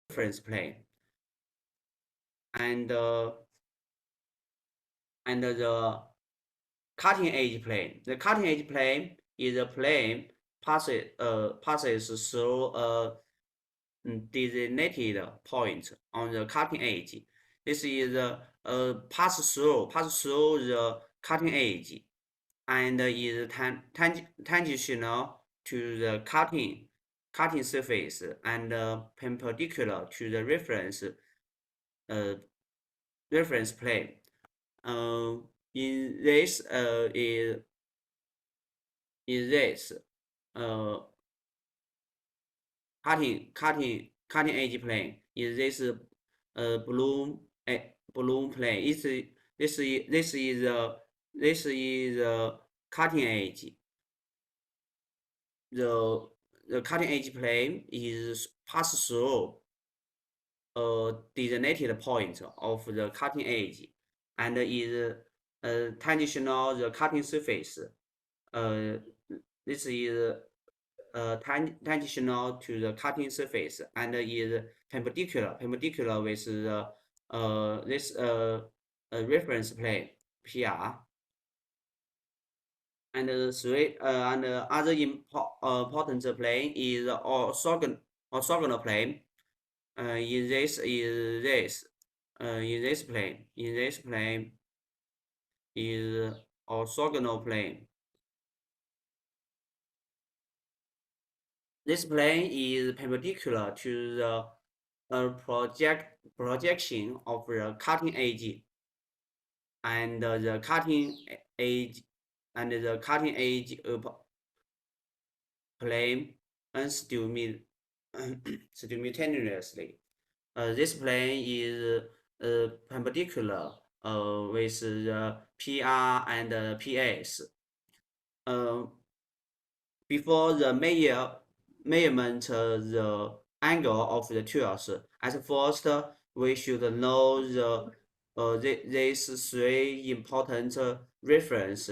reference plane, and the cutting edge plane. The cutting edge plane is a plane passes through a designated point on the cutting edge. This is a pass through the cutting edge and is tangential to the cutting surface and perpendicular to the uh, reference plane. In this is this uh, cutting edge plane is this balloon plane. This is cutting edge. The cutting edge plane is pass through a designated point of the cutting edge and is tangential the cutting surface. This is tangential to the cutting surface and is perpendicular with the this reference plane PR. And other important plane is orthogonal plane. In this plane is orthogonal plane. This plane is perpendicular to the projection of the cutting edge and the cutting edge plane simultaneously. This plane is perpendicular with the PR and PS. Before the measurement the angle of the tools, at first we should know these three important reference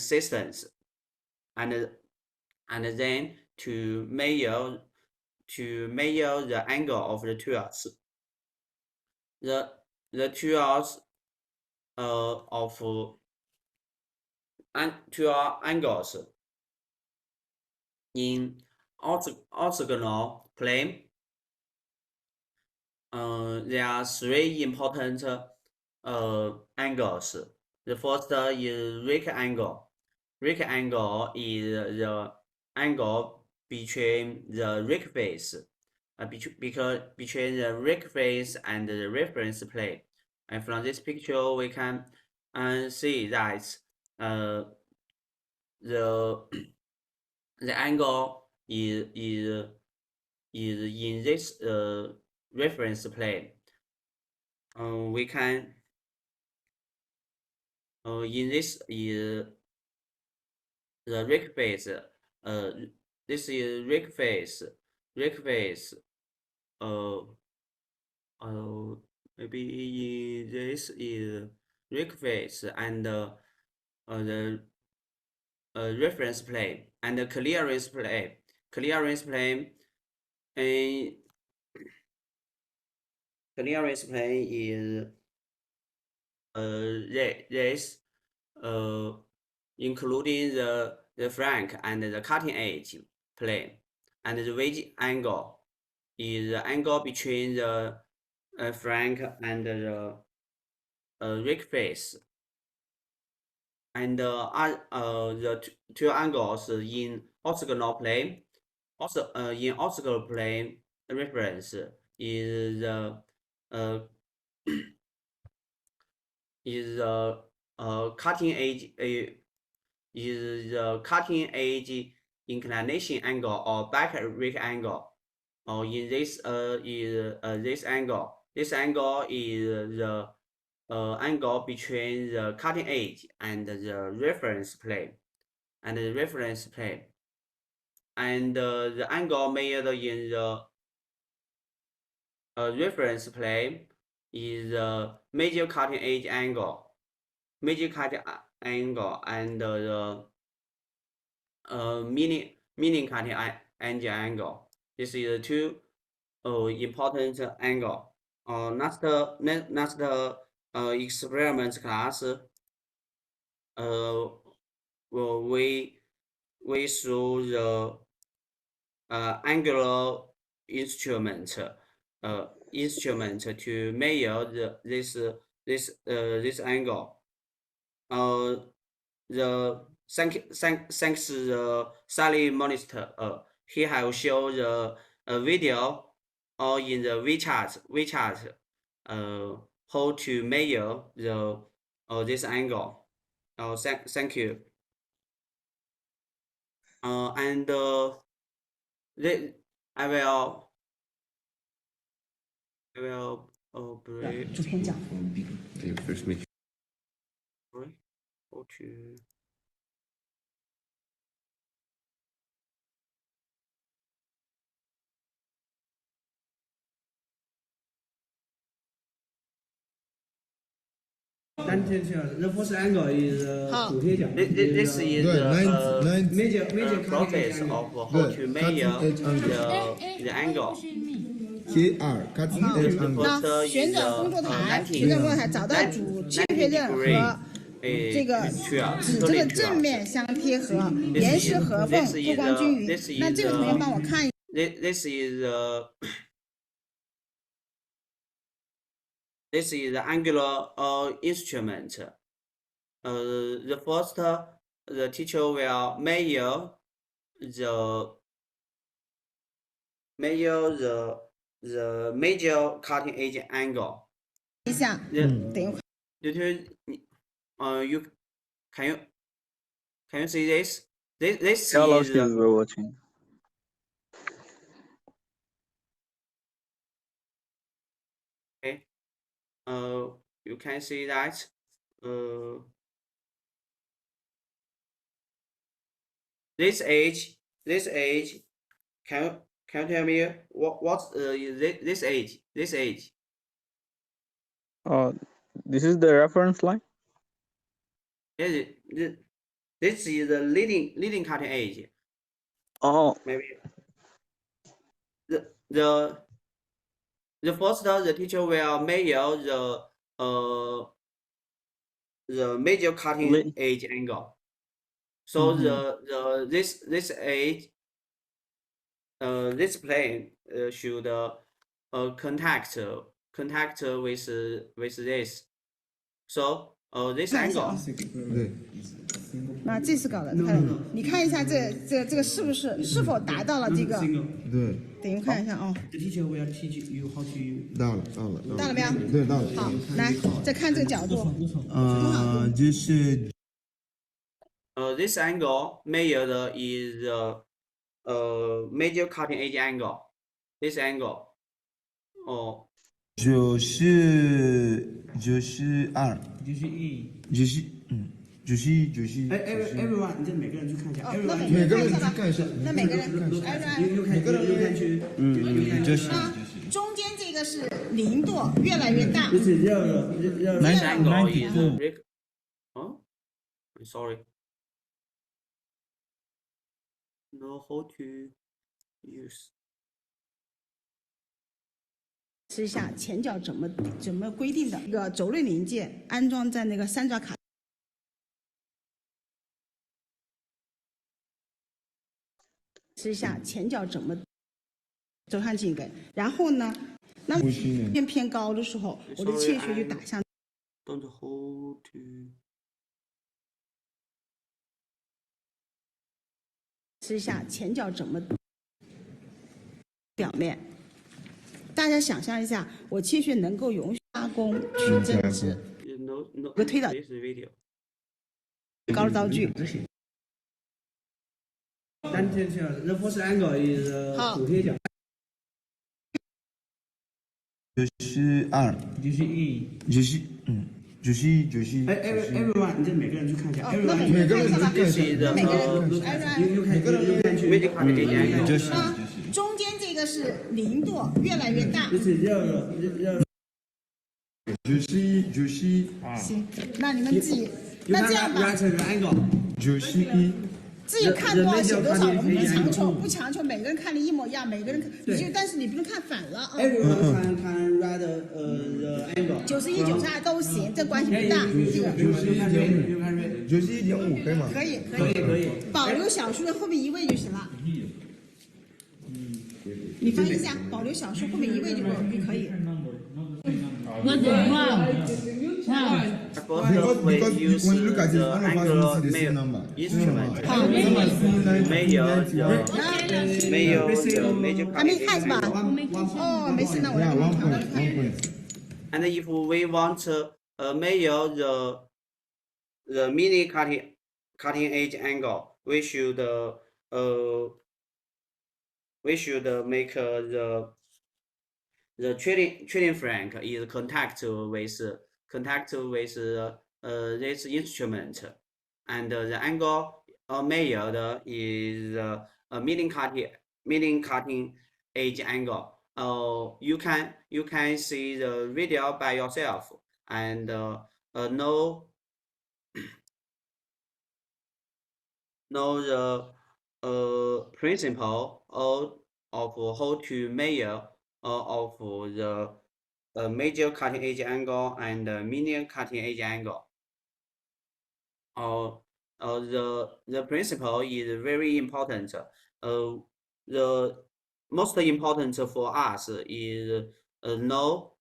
systems, and then to measure the angle of the tools. The tools of tool angles in orthogonal plane. There are three important angles. The first is rake angle. Rake angle is the angle between the rake face, between the rake face and the reference plane. And from this picture, we can see that the the angle is in this reference plane. We can in this is the rake face. This is rake face. Rake face. Uh, Maybe this is rake face and the reference plane and the clearance plane. Clearance plane. Clearance plane is this including the flank and the cutting edge plane, and the wedge angle is the angle between the flank and the rake face, and the two angles in orthogonal plane. Also, in orthogonal plane reference is the uh, is the cutting edge is the cutting edge inclination angle or back rake angle. Or in this is this angle. This angle is the angle between the cutting edge and the reference plane, and the reference plane, and the angle made in the reference plane is the major cutting edge angle, and the mini cutting edge angle. This is two important angle. Next experiment class. We saw the angular instrument to measure this angle. Thanks the Sally Monitor. He have shown the video or in the WeChat how to measure the this angle. Thank you. And I will break. 这篇讲。 First make How to. The first angle is 补贴角。 This is the major process of how to measure the angle. KR cutting edge 那 angle. 旋转工作台，旋转工作台找到主切片刃和这个指这个正面相贴合，严实合缝，布光均匀。那这个同学帮我看一下。 This is the angular instrument. The first, the teacher will measure the major cutting edge angle. 一下， The- 等一会儿。 you can you see this? This Yeah, is students were watching. okay. You can see that. This age. Can you tell me what's this age? This age. This is the reference line. This is the leading cutting edge. Oh, Maybe the first the teacher will measure the major cutting edge angle. So this edge this plane should contact with this. So this 看一下 angle. 啊，对，那这次搞的，你看一下这个是否达到了这个？对，等一看一下啊， The teacher will teach you how to. 到了。到了没有？对，到了。好，来再看这个角度，这是 This angle measured is major cutting edge angle. This angle. 92，就是everyone， 你这每个人去看一下。哦，那 everyone， 每个人去看一下那每个人每个人看去。就是那中间这个是0度，越来越大。 This is zero. This angle is I'm sorry. Know how to use. 试一下前脚怎么规定的？一个轴类零件安装在那个三爪卡。试一下前脚怎么走上紧跟，然后呢，那么偏高的时候，我的切穴就打向。 Don't hold to. 试一下前脚怎么表面。大家想象一下，我切穴能够容许加工去增值， No. 个推导 This video. 高的刀具。 单天线 The first angle is 补贴角。 92，everyone， 你这每个人去看一下。那 everyone， 每个人看一下吧， This is the 每个人 you can major cutting edge angle. 那中间这个是0度，越来越大。 This is zero. 91，行，那你们自己， You 那这 can 样吧， write the angle. 91，自己看多少写多少，我们不强求每个人看的一模一样，每个人但是你不能看反了啊。Everyone can read the angle。91、92都行，这关系不大。91.5可以吗？可以。保留小数的后面一位就行了。你翻译一下，保留小数后面一位就可以。Because when you look at the angle instrument, major 还没看是吧？哦，没事，那我来给你调看。And if we want to measure the mini cutting edge angle, we should make the trailing frank is contact with this instrument, and the angle measured is a milling cutting edge angle. You can see the video by yourself and know the principle of how to measure of the major cutting edge angle and mini cutting edge angle. The principle is very important. The most important for us is know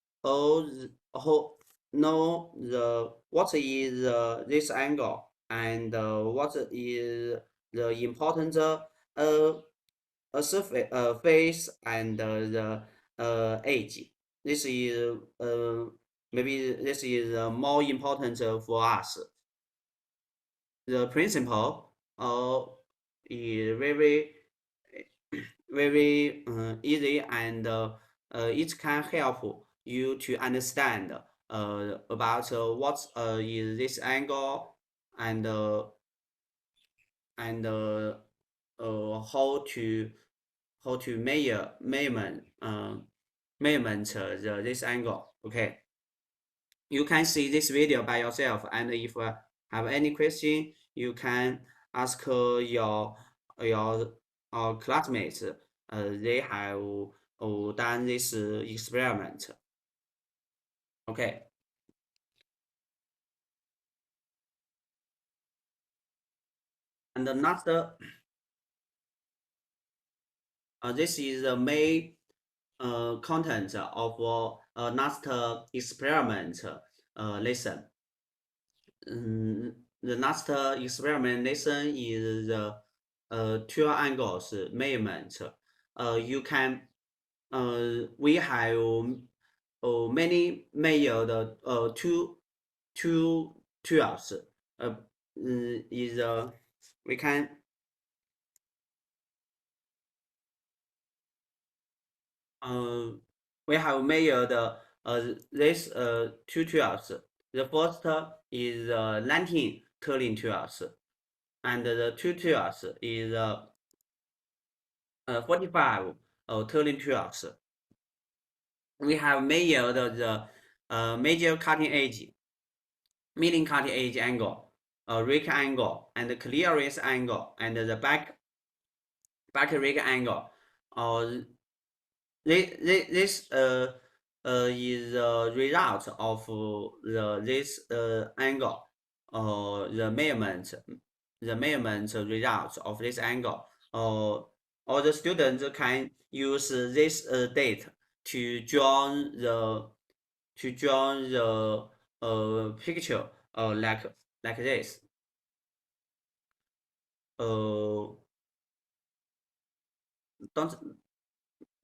what is this angle and what is the important face and the edge. This is maybe this is more important for us. The principle is very easy, and it can help you to understand about what is this angle and how to measurement this angle. Okay, you can see this video by yourself, and if you have any question, you can ask your classmates. They have done this experiment. Okay. And the next, this is the main content of next experiment lesson. The next experiment lesson is the 12 angles measurement. You can we have many measured two tools. We can we have measured these two tools. The first is 19 turning tools, and the two tools is 45 turning tools. We have measured the major cutting edge, milling cutting edge angle, rake angle, and the clearance angle, and the back rake angle. This is the result of this angle, the measurement result of this angle. All the students can use this date to draw the picture like this. Don't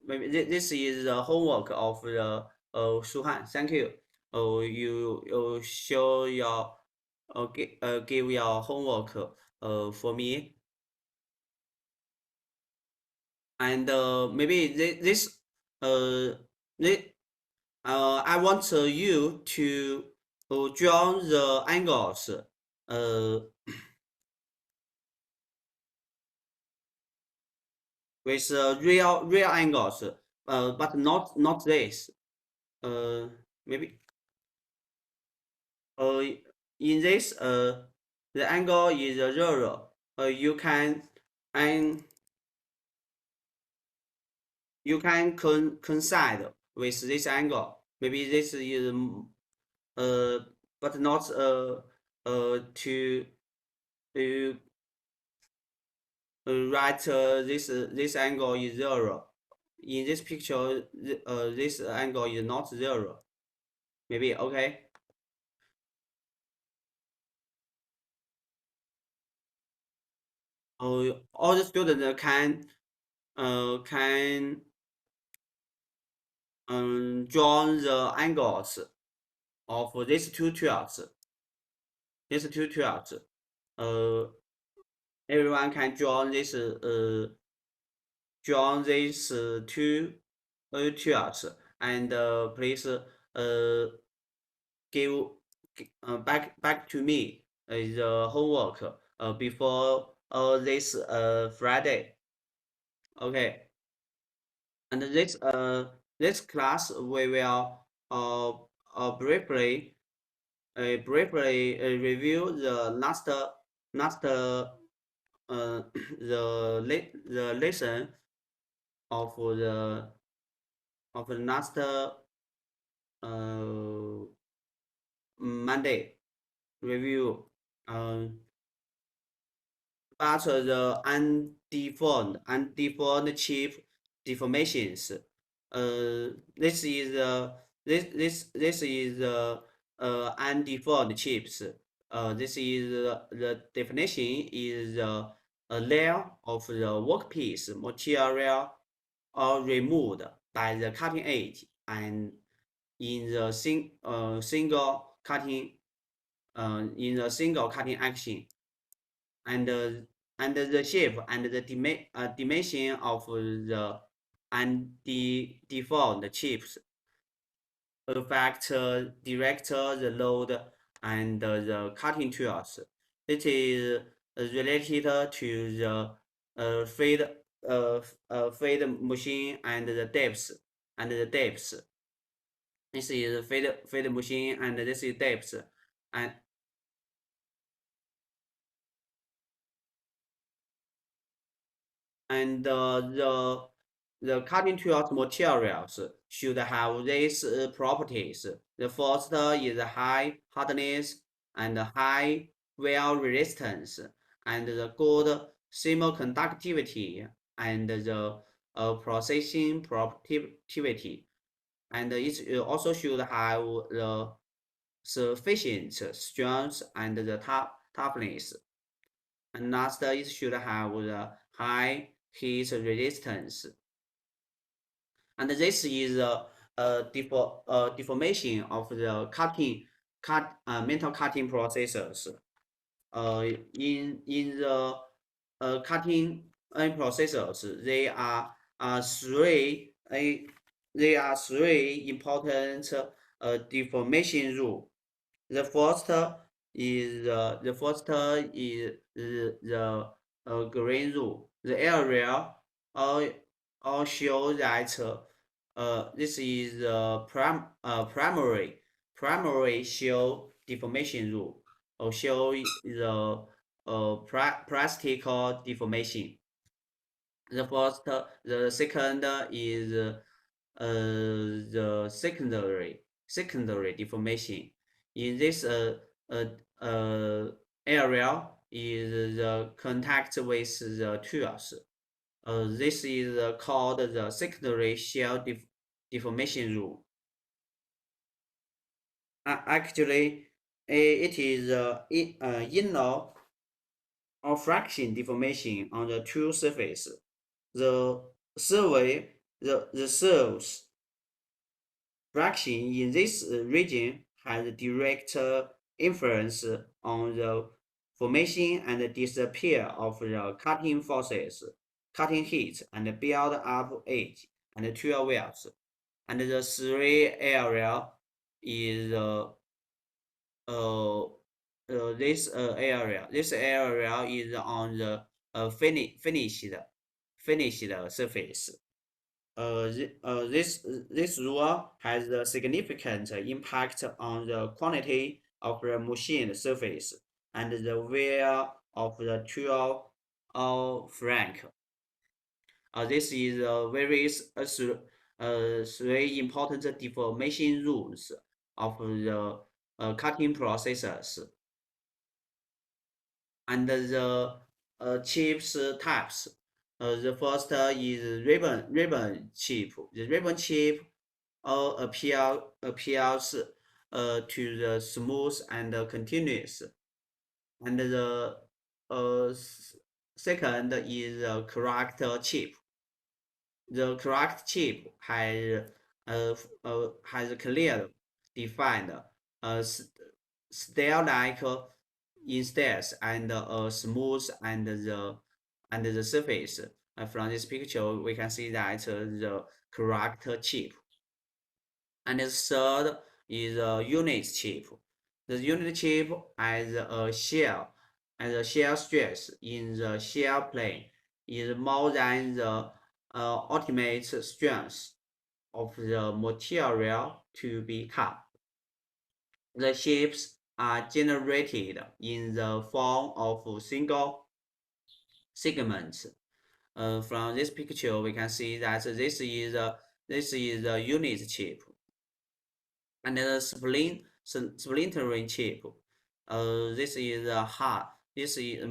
maybe this is the homework of the Shuhan. Thank you. You show your give your homework for me, and maybe this I want you to draw the angles with real angles, but not this. Maybe in this the angle is 0, you can coincide with this angle. Maybe this is but not to write this angle is 0. In this picture, this angle is not 0. Maybe okay. All the students can draw the angles of these two tools. Everyone can draw this two tools, and please give back to me the homework before this Friday. Okay, and this class we will briefly review the last the lesson of the last Monday review. But the undeformed chip deformations. This is undeformed chips. This is the definition is a layer of the workpiece material removed by the cutting edge and in the single cutting action, and the shape and the dimension of the undeformed chips affect direct the load and the cutting tools. It is related to the feed machine and the depth This is feed machine and this is depth, and the cutting tools materials should have these properties. The first is high hardness and high wear resistance, and the good semiconductivity, and the processing productivity, and it also should have the sufficient strength and the toughness. And last, it should have the high heat resistance. And this is a deformation of the metal cutting processes. In the cutting processes, there are three important deformation rules. The first is the green rule. The area all show that this is the primary show deformation rule, or show the plastical deformation. The second is the secondary deformation. In this area is the contact with the tools. This is called the secondary shell deformation rule. Actually, it is inner or fraction deformation on the tool surface. The surface fraction in this region has direct influence on the formation and disappear of the cutting forces, cutting heat, and build up edge and tool wears. And the three area is this area. This area is on the finished surface. This rule has a significant impact on the quality of the machine surface and the wear of the tool or frank. This is three important deformation rules of the cutting processes. And the chips types. The first is ribbon chip. The ribbon chip appeals to the smooth and continuous. And the second is the character chip. The correct chip has clear defined style-like instead and smooth and the surface. From this picture, we can see that the correct chip. And the third is a unit chip. The unit chip has a shell, and the shell stress in the shell plane is more than the ultimate strength of the material to be cut. The shapes are generated in the form of single segments. From this picture, we can see that this is a unit chip, and the splintering chip. This is hard. This is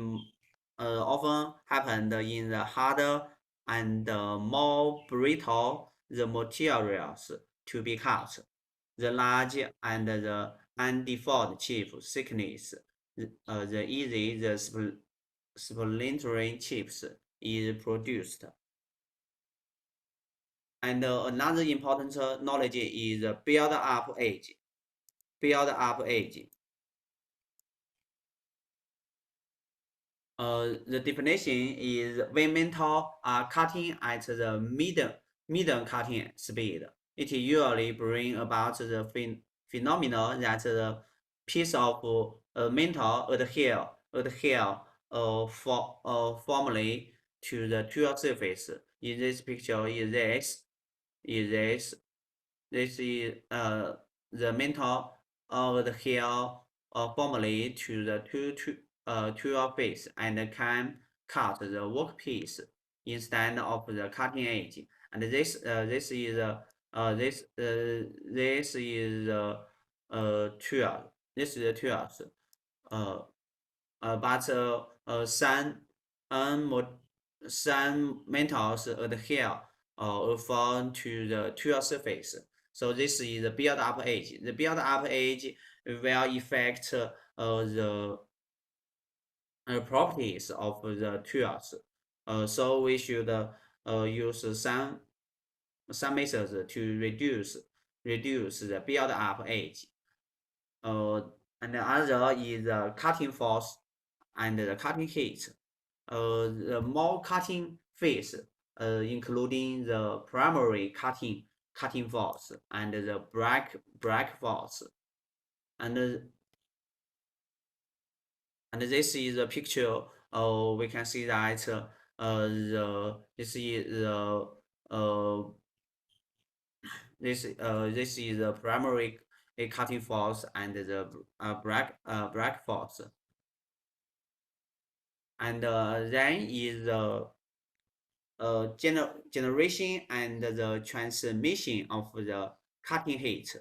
often happened in the harder and more brittle the materials to be cut. The large and the undefined chip thickness, the easy the splintering chips is produced. And another important knowledge is build up edge. Build up edge. The definition is when metal are cutting at the medium cutting speed, it usually brings about the phenomenon that the piece of metal adhere formally to the tool surface. In this picture, this is the metal adhere formally to the tool face and can cut the workpiece instead of the cutting edge. And this is tool. This is the tools. But some metals adhere form to the tool surface. So this is the build up edge. The build up edge will affect the properties of the tools. So we should use some methods to reduce the build up edge. And the other is the cutting force and the cutting heat. The more cutting phase, including the primary cutting force and the break force. And this is a picture. We can see that this is the primary cutting force and the break force. And then is the generation and the transmission of the cutting heat.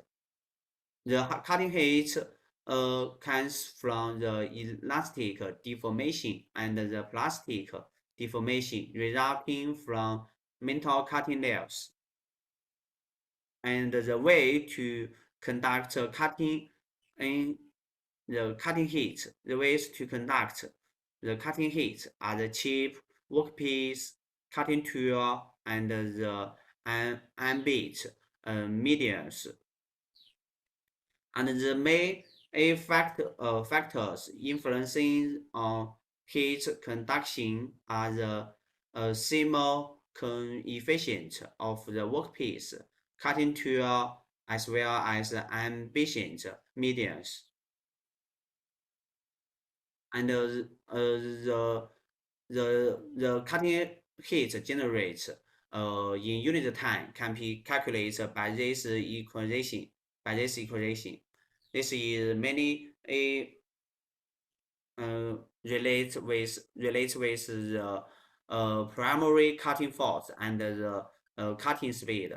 The cutting heat comes from the elastic deformation and the plastic deformation resulting from metal cutting layers. And the way to conduct cutting in the cutting heat, the ways to conduct the cutting heat are the chip, workpiece, cutting tool, and the ambient mediums. And the main factors influencing on heat conduction are the thermal coefficient of the workpiece, cutting tool, as well as the ambient mediums. And the cutting heat generated in unit time can be calculated by this equation. This is many relates with the primary cutting force and the cutting speed.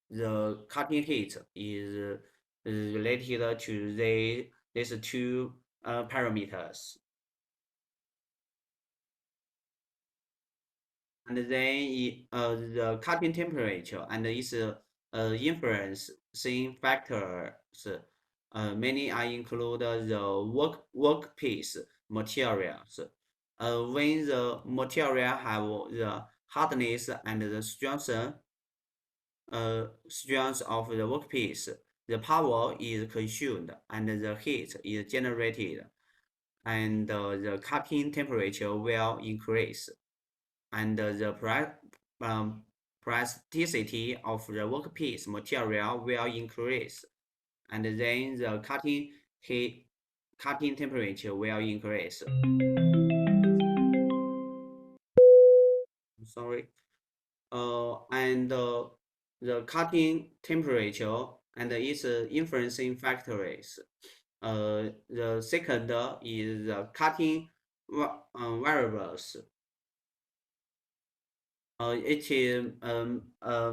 The cutting heat is related to these two parameters. And then the cutting temperature and its influencing factors. Many are include the workpiece materials. When the material have the hardness and the strength of the workpiece, the power is consumed and the heat is generated, and the cutting temperature will increase, and the plasticity of the workpiece material will increase, and then the cutting temperature will increase. Sorry. And the cutting temperature and its influencing factors. The second is the cutting variables. It is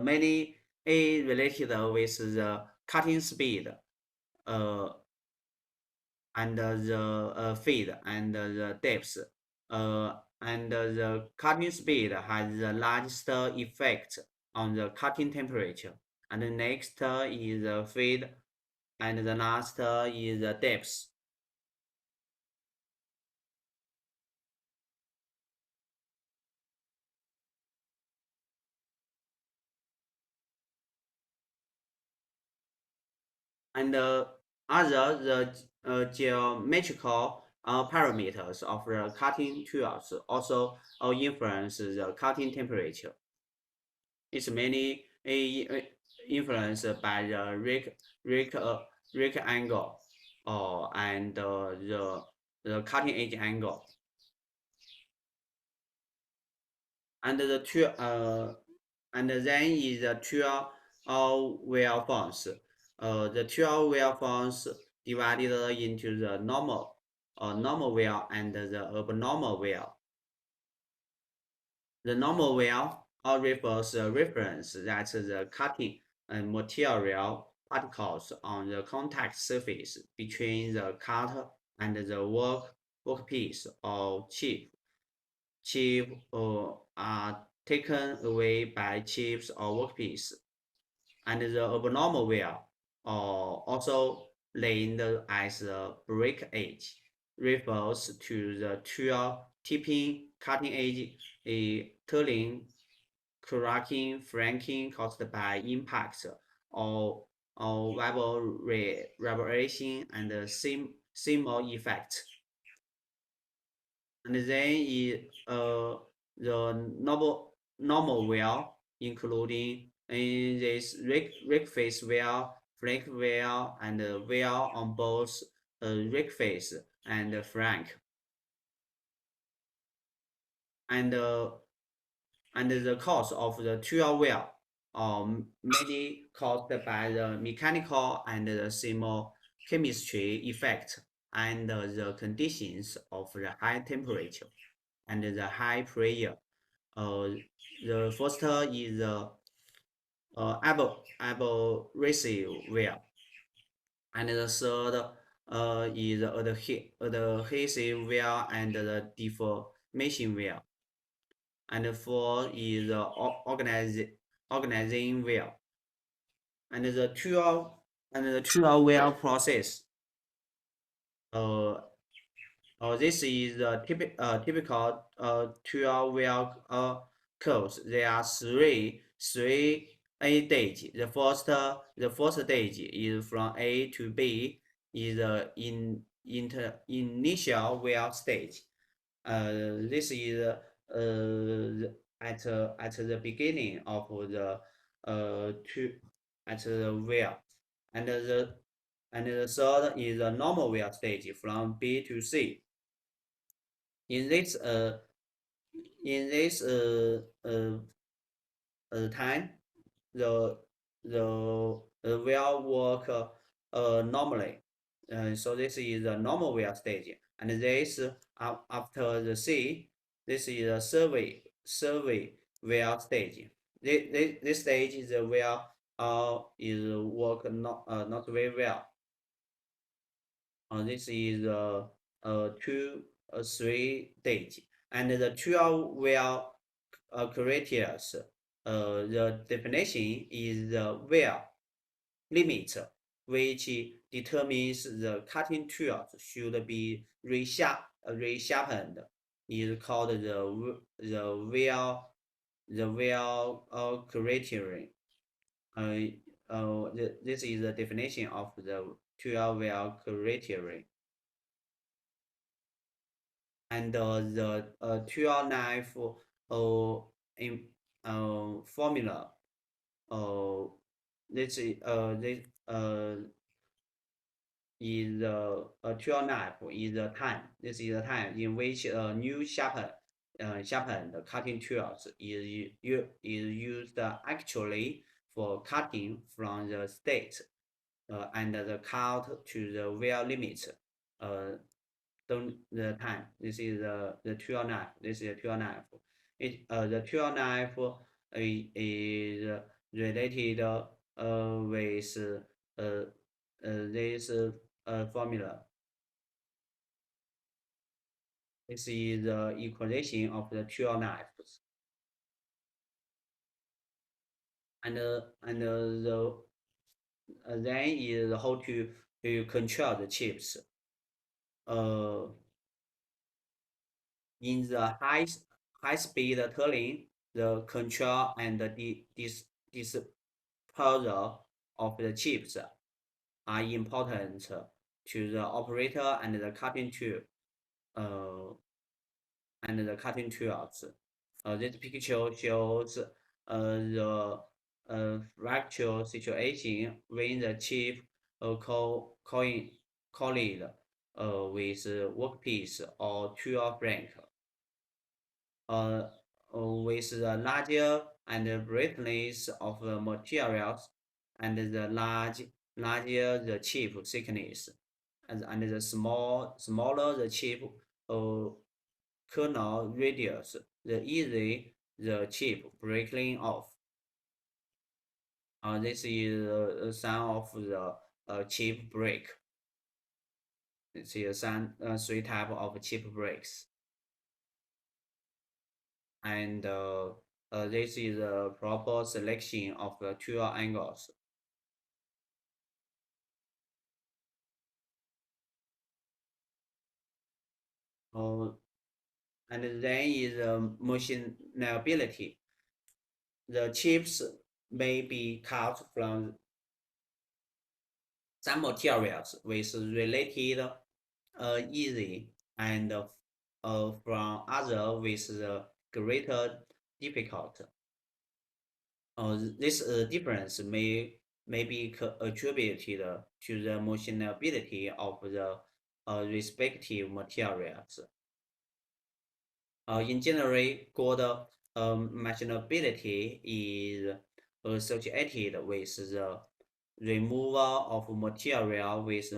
mainly related with the cutting speed, and the feed and the depth. And the cutting speed has the largest effect on the cutting temperature. And the next is the feed, and the last is the depth. And other the geometrical parameters of the cutting tools also influence the cutting temperature. It's mainly influenced by the rake angle, and the cutting edge angle, and the tool and then is the tool wear forms. The tool wear forms divided into the normal wear and the abnormal wear. The normal wear refers the reference that the cutting material particles on the contact surface between the cutter and the workpiece or chip. Chip are taken away by chips or workpiece, and the abnormal wear, also named as the break edge, refers to the tool tipping, cutting edge, turning, cracking, flanking caused by impact or vibration and similar effect. And then the normal wear, including this rake face wear, flank wear, and wear on both rake face and flank. And the cause of the tool wear mainly caused by the mechanical and the chemistry effect and the conditions of the high temperature and the high pressure. The first is the abrasive wear, and the third is the adhesive wear and the deformation wear, and the fourth is the organizing wear, and the tool wear process. This is the typical tool wear curves. There are three A stage. The first stage is from A to B, is the initial wear stage. This is at the beginning of the at the wear, and the third is the normal wear stage from B to C. In this time, the wear work normally. So this is the normal wear stage, And this after the C, this is a survey where stage. This stage is where is work not very well. This is 3 stage, and the 12 where criteria. The definition is the wear limit, which determines the cutting tools should be resharpened. Is called the wear criterion. This is the definition of the tool wear criterion. And the tool knife in formula. This is a tool knife is the time. This is the time in which a new sharpened cutting tools is used actually for cutting from the state and the cut to the wear limit. The time. This is the tool knife. This is a tool knife. The tool knife is related with this formula. This is the equation of the tool knives. And then is how to control the chips. In the high speed turning, the control and the disposal of the chips are important to the operator and the cutting tool and the cutting tools. This picture shows the fracture situation when the chip collide with workpiece or tool frank. With the larger and breadthness of the materials and the larger the chip thickness, and the smaller the chip kernel radius, the easier the chip breaking off. This is a sign of the chip break. This is three types of chip breaks. And this is a proper selection of the tool angles. And then is machinability. The chips may be cut from some materials with related easy, and from other with the greater difficulty. This difference may be attributed to the machinability of the respective materials. In general, good machinability is associated with the removal of material with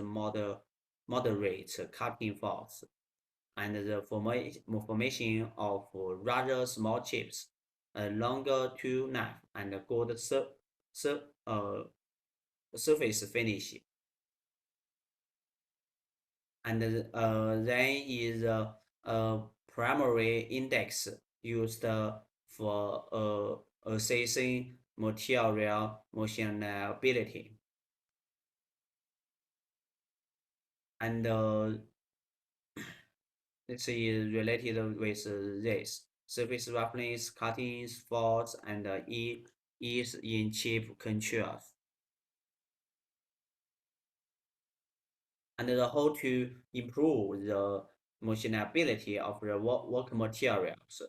moderate cutting force, and the formation of rather small chips, a longer tool knife, and a good surface finish. And then is a primary index used for assessing material machinability. And this is related with this surface roughness, cutting force, and ease in chip controls. And how to improve the machinability of the work materials.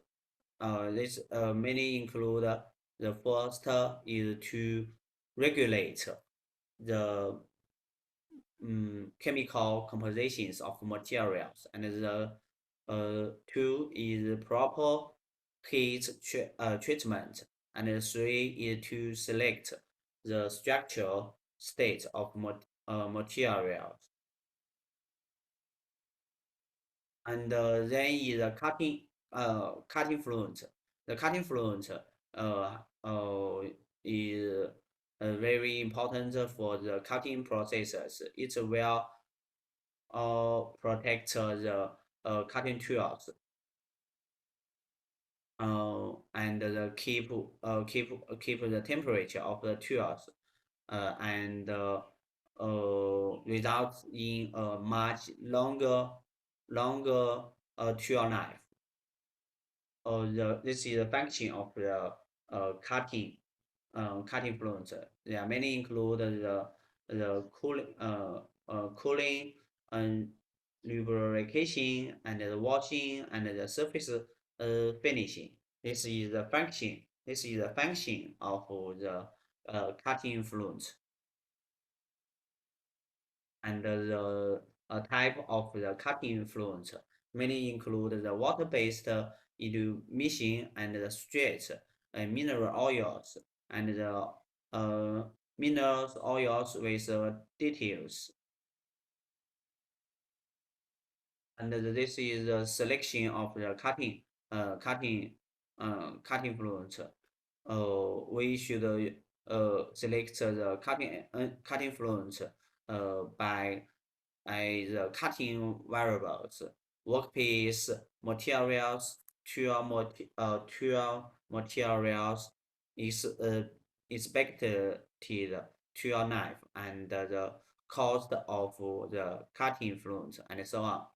This mainly include the first is to regulate the chemical compositions of materials, and the two is proper heat treatment, and the three is to select the structural state of materials. And then is the cutting fluent. The cutting fluent is very important for the cutting processes. It will protect the cutting tools and keep the temperature of the tools and results in a much longer tool life. This is the function of the cutting fluent. There are many include the cooling and lubrication and the washing and the surface finishing. This is the function. This is the function of the cutting fluent. And the type of the cutting fluent mainly include the water-based illumination and the straight mineral oils and the mineral oils with details. And this is the selection of the cutting fluent. We should select the cutting fluent by the cutting variables, workpiece, materials, tool materials, is expected tool knife, and the cost of the cutting fluent, and so on.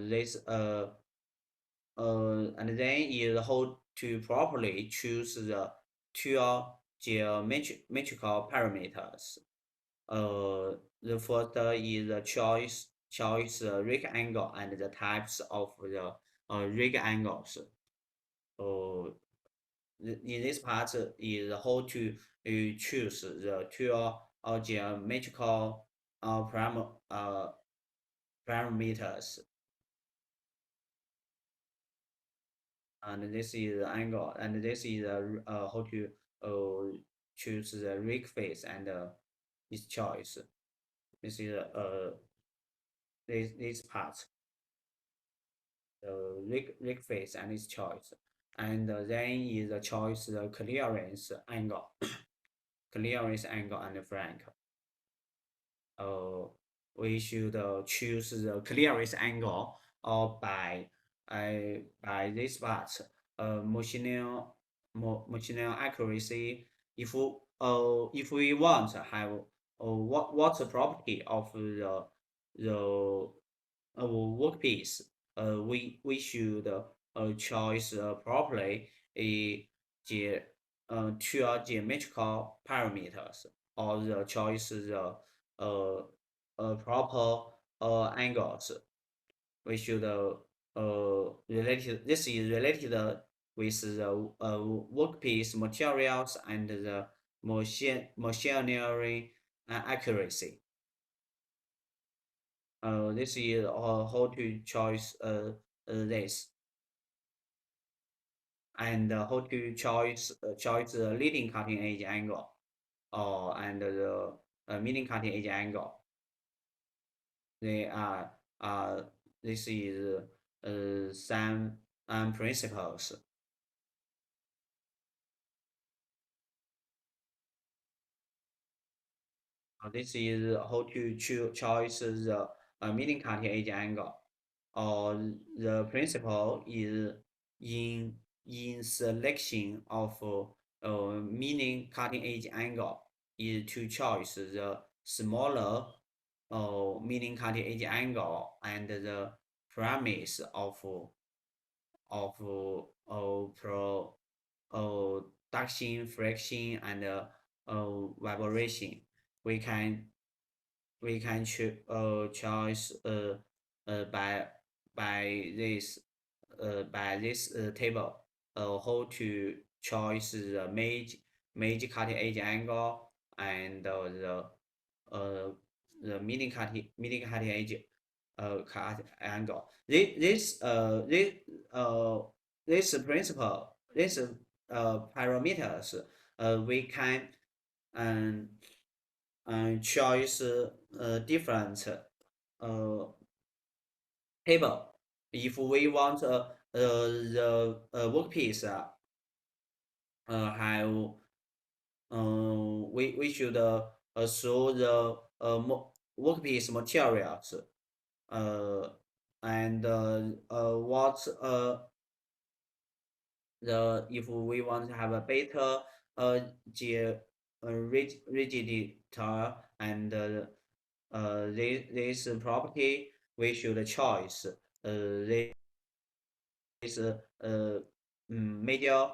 This and then is how to properly choose the tool geometrical parameters. The first is the choice rig angle and the types of the rig angles. In this part is how to choose the tool geometrical parameters. And this is the angle, and this is how to choose the rig face and its choice. This is this part, the rig face and its choice, and then is the choice the clearance angle, clearance angle and flank. We should choose the clearance angle by this part, machining accuracy. If we want to have what's the property of the workpiece, we should choose properly two geometrical parameters, or the choice the proper angles. We should related. This is related with the workpiece materials and the machinery accuracy. This is how to choose this, and how to choice the leading cutting edge angle, and the median cutting edge angle. They are this is some principles. This is how to choose the median cutting edge angle. The principle is in selection of median cutting edge angle is to choose the smaller median cutting edge angle and the premise of production friction and vibration. We can choose by this table how to choose the major cutting edge angle and the median cutting edge cut angle. This principle, this parameters, we can choose different table. If we want the workpiece have we should show the workpiece materials and what the if we want to have a better rigidity and this property we should choose this medial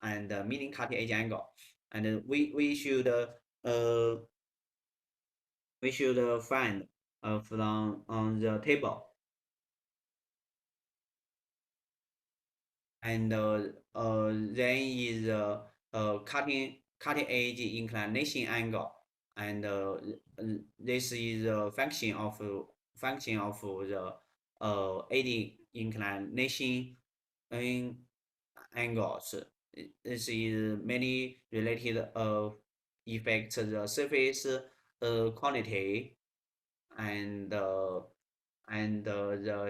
and meaning cutting edge angle, and we should find from on the table, and then is cutting edge inclination angle, and this is a function of the edge inclination angles. This is many related effects the surface quality and the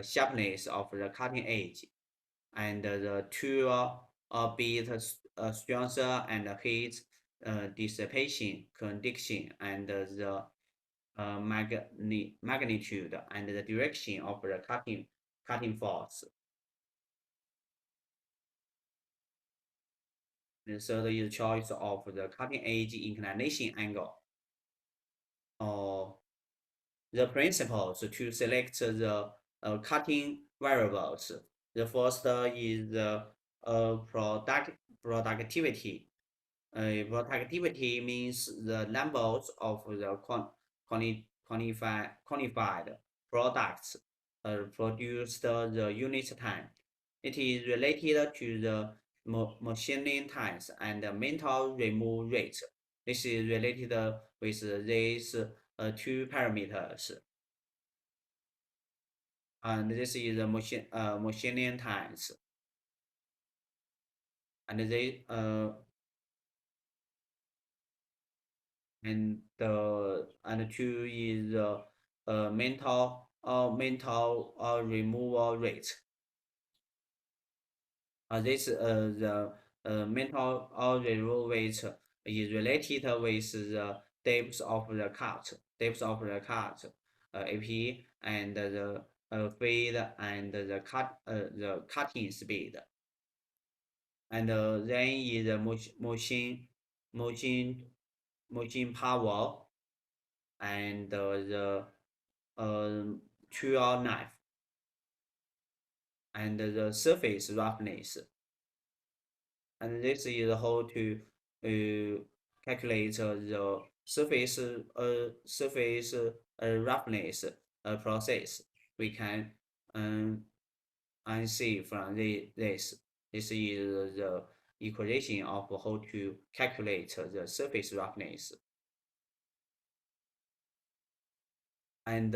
sharpness of the cutting edge, and the tool bit structure and heat dissipation condition, and the magnitude and the direction of the cutting force. And third is choice of the cutting edge inclination angle. The principles to select the cutting variables. The first is the productivity. Productivity means the numbers of the quantified products produced the unit time. It is related to the machining times and the mental remove rate. This is related with these two parameters. And this is the machining times. And they and two is mental removal rate. This the mental removal rate is related with the depth of the cut, AP, and the feed and the cutting speed. And then is the machine power and the tool knife and the surface roughness. And this is how to calculate the surface roughness process. We can see from this. This is the equation of how to calculate the surface roughness. And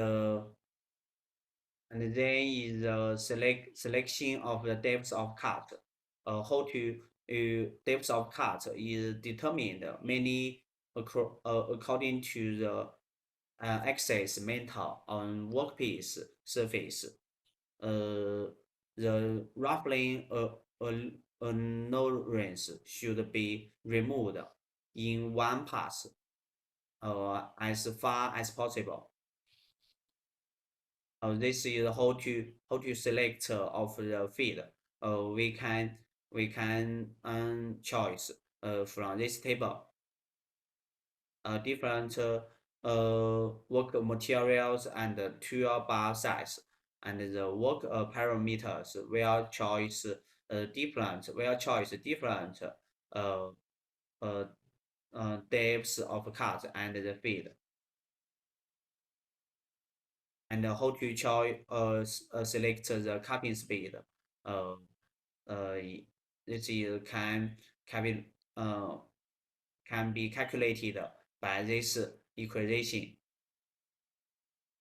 then is the selection of the depth of cut. How to depth of cut is determined mainly according to the excess metal on workpiece surface. The ruffling ignorance should be removed in one pass as far as possible. This is how to select of the feed. We can choice from this table different work materials and tool bar size, and the work parameters will choice different depths of cut and the feed. And how to choose select the cutting speed. This is can be calculated by this equation.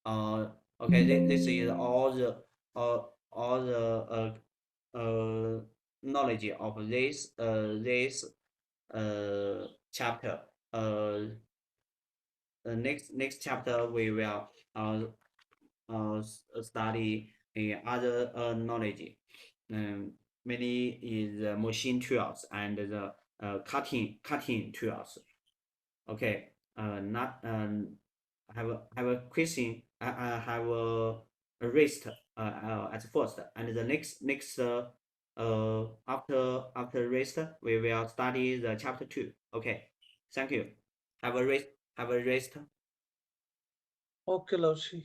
Okay, this is all the knowledge of this chapter. Next chapter we will study other knowledge. Many is machine tools and the cutting tools. Okay. Not have a question. I have a raised at first, and the next after rest we will study the chapter 2. Okay. Thank you. Have a rest. Have a rest. Okay,老师。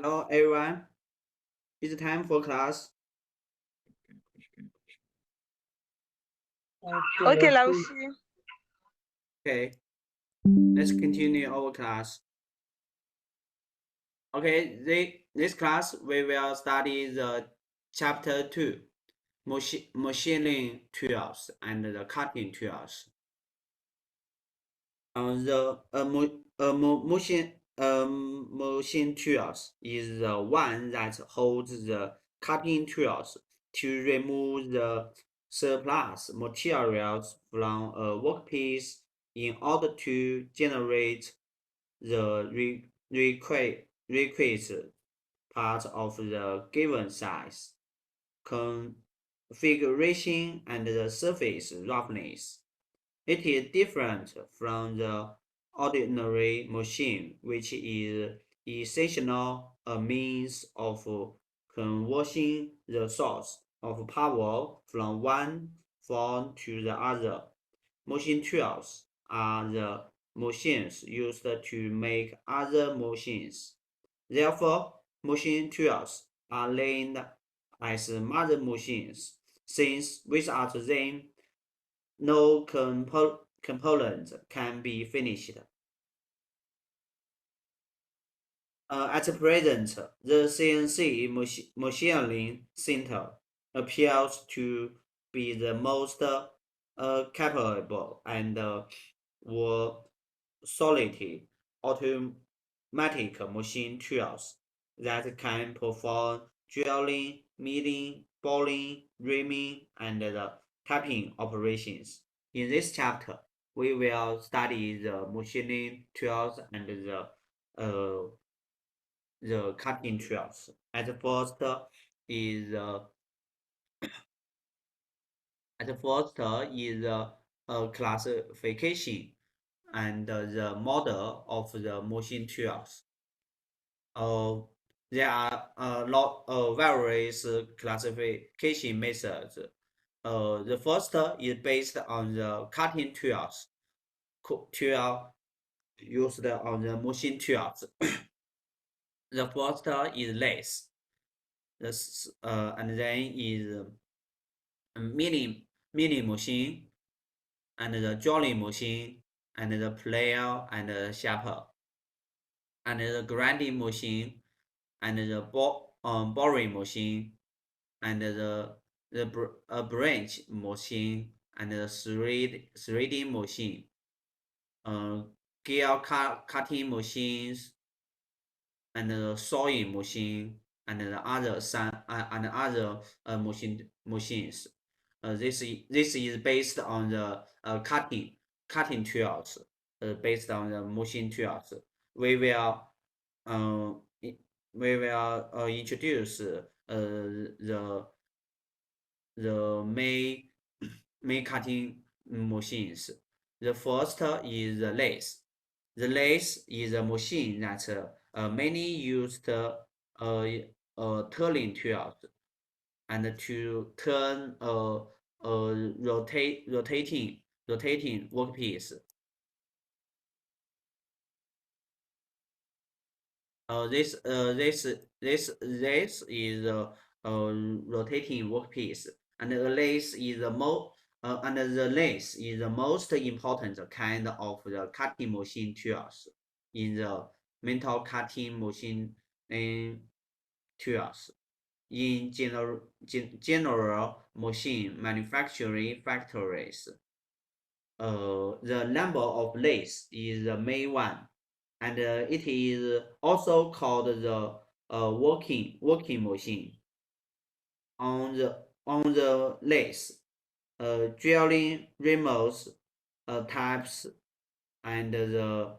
Hello everyone, it's time for class. OK，老师。Okay, let's continue our class. Okay, this class we will study the chapter 2, machining tools and the cutting tools. Machine tools is the one that holds the cutting tools to remove the surplus materials from a workpiece in order to generate the requisite part of the given size, configuration, and the surface roughness. It is different from the ordinary machine, which is essentially a means of converting the source of power from one form to the other. Machine tools are the machines used to make other machines. Therefore, machine tools are named as mother machines, since without them, no component can be finished. At present, the CNC machining center appears to be the most capable and solidly automatic machine tools that can perform drilling, milling, boring, reaming, and the tapping operations. In this chapter, we will study the machining tools and the cutting tools. At first is classification and the model of the machine tools. There are a lot of various classification methods. The first is based on the cutting tools, tool used on the machine tools. The first is lathe. And then is milling machine, and the drilling machine, and the planer and the shaper, and the grinding machine, and the boring machine, and the branch machine, and the threading machine, gear cutting machines, and the sewing machine, and the other machines. This is based on the cutting tools, based on the machine tools. We will uh, introduce the main cutting machines. The first is the lathe. The lathe is a machine that many used turning tools and to turn a rotating workpiece. This is a rotating workpiece, and the lathe is the most important kind of the cutting machine tools in the metal cutting machine tools. In general machine manufacturing factories, the number of lathes is the main one, and it is also called the working machine. On the lathe, drilling remotes, taps, and the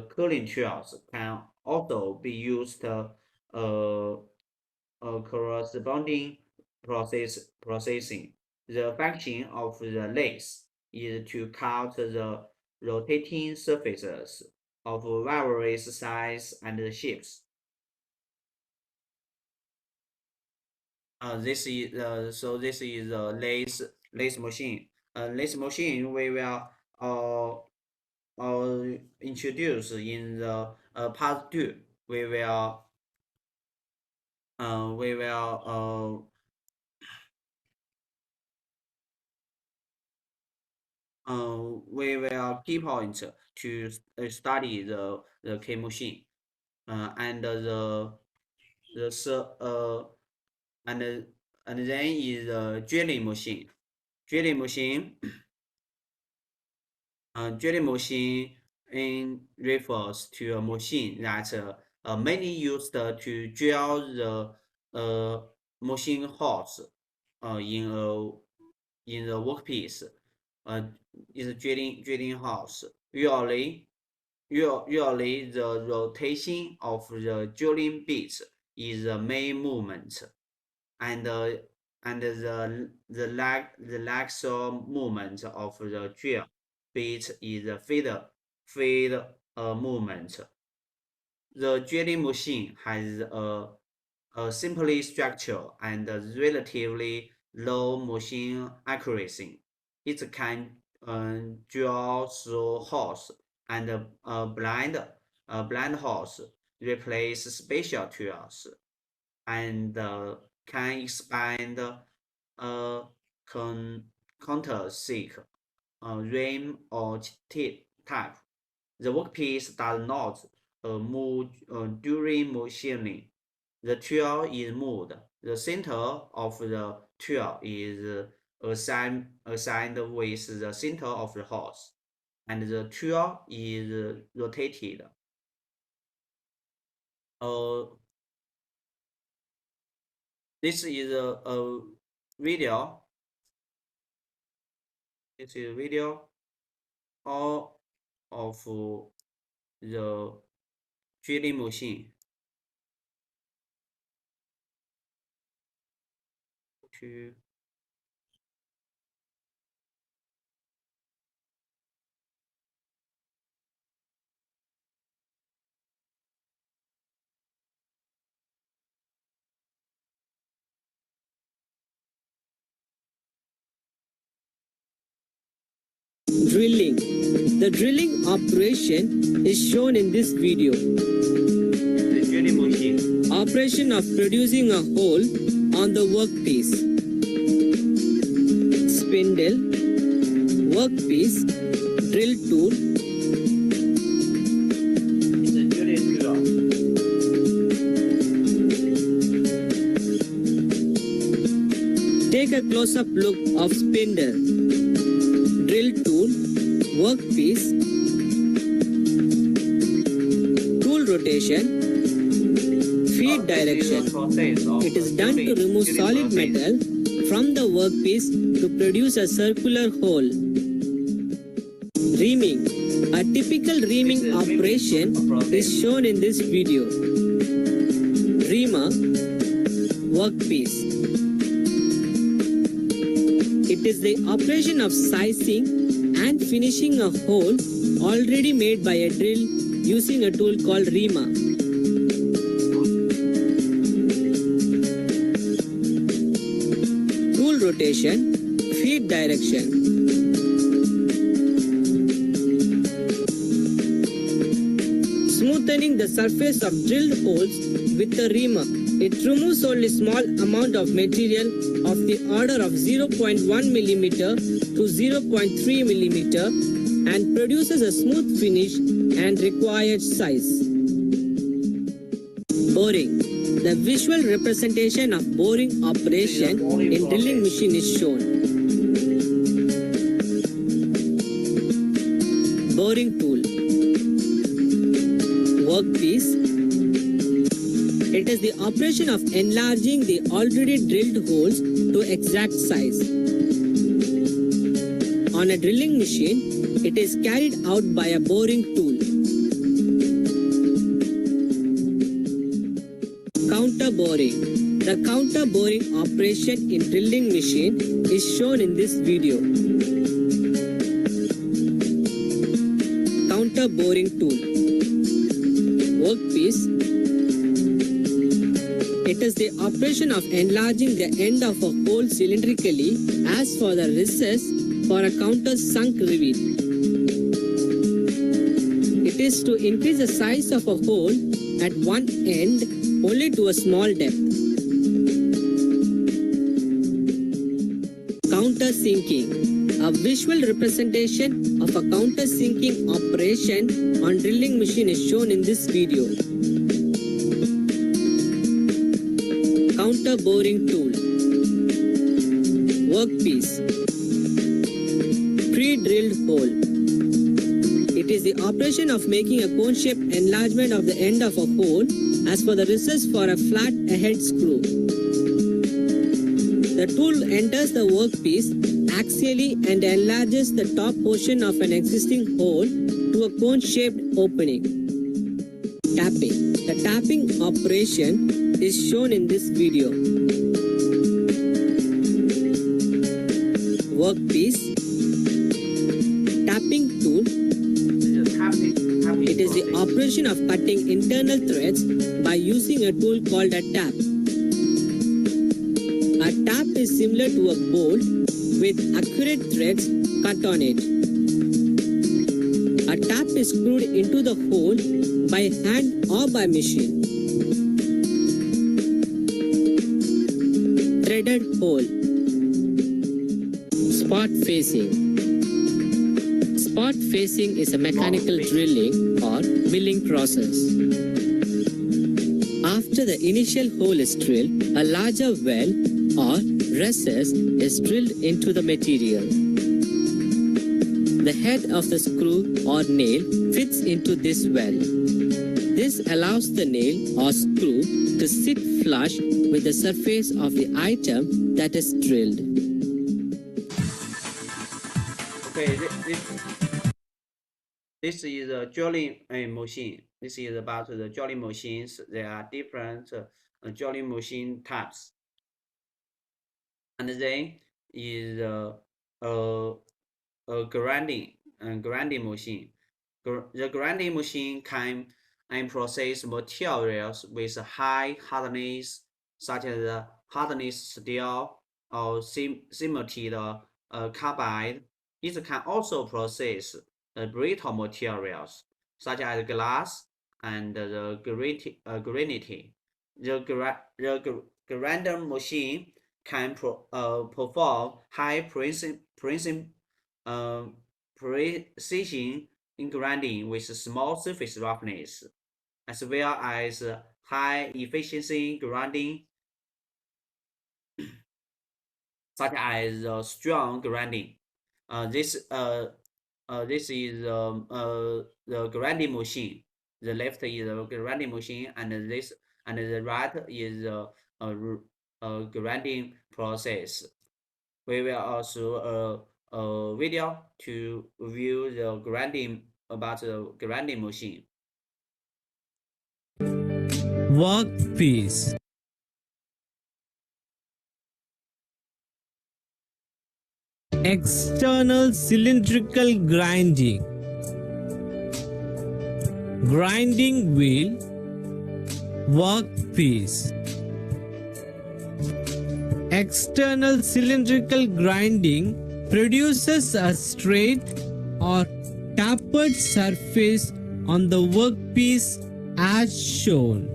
cooling tools can also be used corresponding processing. The function of the lathe is to cut the rotating surfaces of various sizes and shapes. This is a lathe machine. Lathe machine we will introduce in the part 2. We will we will key point to study the K machine, and and then is the drilling machine. Drilling machine, drilling machine refers to a machine that mainly used to drill the machine holes in the workpiece. Is a drilling house. Usually the rotation of the drilling bits is the main movement, and the lateral movement of the drill bit is the feed movement. The drilling machine has a simply structure and relatively low machine accuracy. It can drill through holes and blind holes, replace special tools, and can expand counter-sink, rim or tap. The workpiece does not move during machining. The tool is moved. The center of the tool is assigned with the center of the hose, and the tool is rotated. This is a video. This is a video all of the drilling machine. Drilling. The drilling operation is shown in this video. The drilling machine. Operation of producing a hole on the workpiece. Spindle, workpiece, drill tool. It's a drilling tool. Take a close-up look of spindle, drill tool, workpiece, tool rotation, feed direction. It is done to remove solid metal from the workpiece to produce a circular hole. Reaming. A typical reaming operation is shown in this video. Reamer, workpiece. It is the operation of sizing and finishing a hole already made by a drill using a tool called reamer. Tool rotation, feed direction. Smoothening the surface of drilled holes with the reamer. It removes only small amount of material of the order of 0.1 mm to 0.3 mm and produces a smooth finish and required size. Boring. The visual representation of boring operation in drilling machine is shown. Boring tool. Workpiece. It is the operation of enlarging the already drilled holes to exact size. On a drilling machine, it is carried out by a boring tool. Counter boring. The counter boring operation in drilling machine is shown in this video. Counter boring tool. Workpiece. It is the operation of enlarging the end of a hole cylindrically as for the recess for a counter sunk reveal. It is to increase the size of a hole at one end only to a small depth. countersinking. A visual representation of a countersinking operation on drilling machine is shown in this video. Counter boring tool. Workpiece. Pre-drilled hole. It is the operation of making a cone-shaped enlargement of the end of a hole as per the results for a flat ahead screw. The tool enters the workpiece axially and enlarges the top portion of an existing hole to a cone-shaped opening. Tapping. The tapping operation is shown in this video. Workpiece. Tapping tool. It is the operation of cutting internal threads by using a tool called a tap. A tap is similar to a bolt with accurate threads cut on it. A tap is screwed into the hole by hand or by machine. Threaded hole. Spot facing. Spot facing is a mechanical drilling or milling process. After the initial hole is drilled, a larger well or recess is drilled into the material. The head of the screw or nail fits into this well. This allows the nail or screw to sit flush with the surface of the item that is drilled. Okay, this is a drilling machine. This is about the drilling machines. There are different drilling machine types. And then is a grinding machine. The grinding machine can process materials with high hardness, such as hardness steel or cemented carbide. It can also process brittle materials, such as glass and the granite. The grinder machine can perform high precision in grinding with small surface roughness, as well as high efficiency grinding, such as strong grinding. This is the grinding machine. The left is the grinding machine, and the right is a grinding process. We will also a video to view the grinding machine. Workpiece. External cylindrical grinding. Grinding wheel. Workpiece. External cylindrical grinding produces a straight or tapered surface on the workpiece as shown.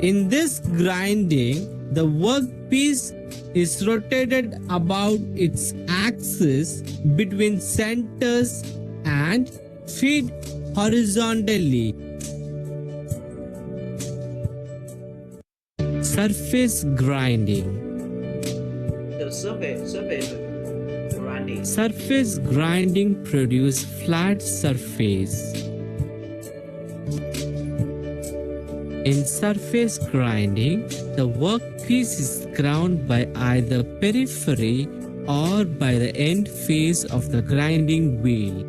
In this grinding, the workpiece is rotated about its axis between centers and feed horizontally. Surface grinding. The surface grinding. Surface grinding produces flat surface. In surface grinding, the workpiece is ground by either periphery or by the end face of the grinding wheel.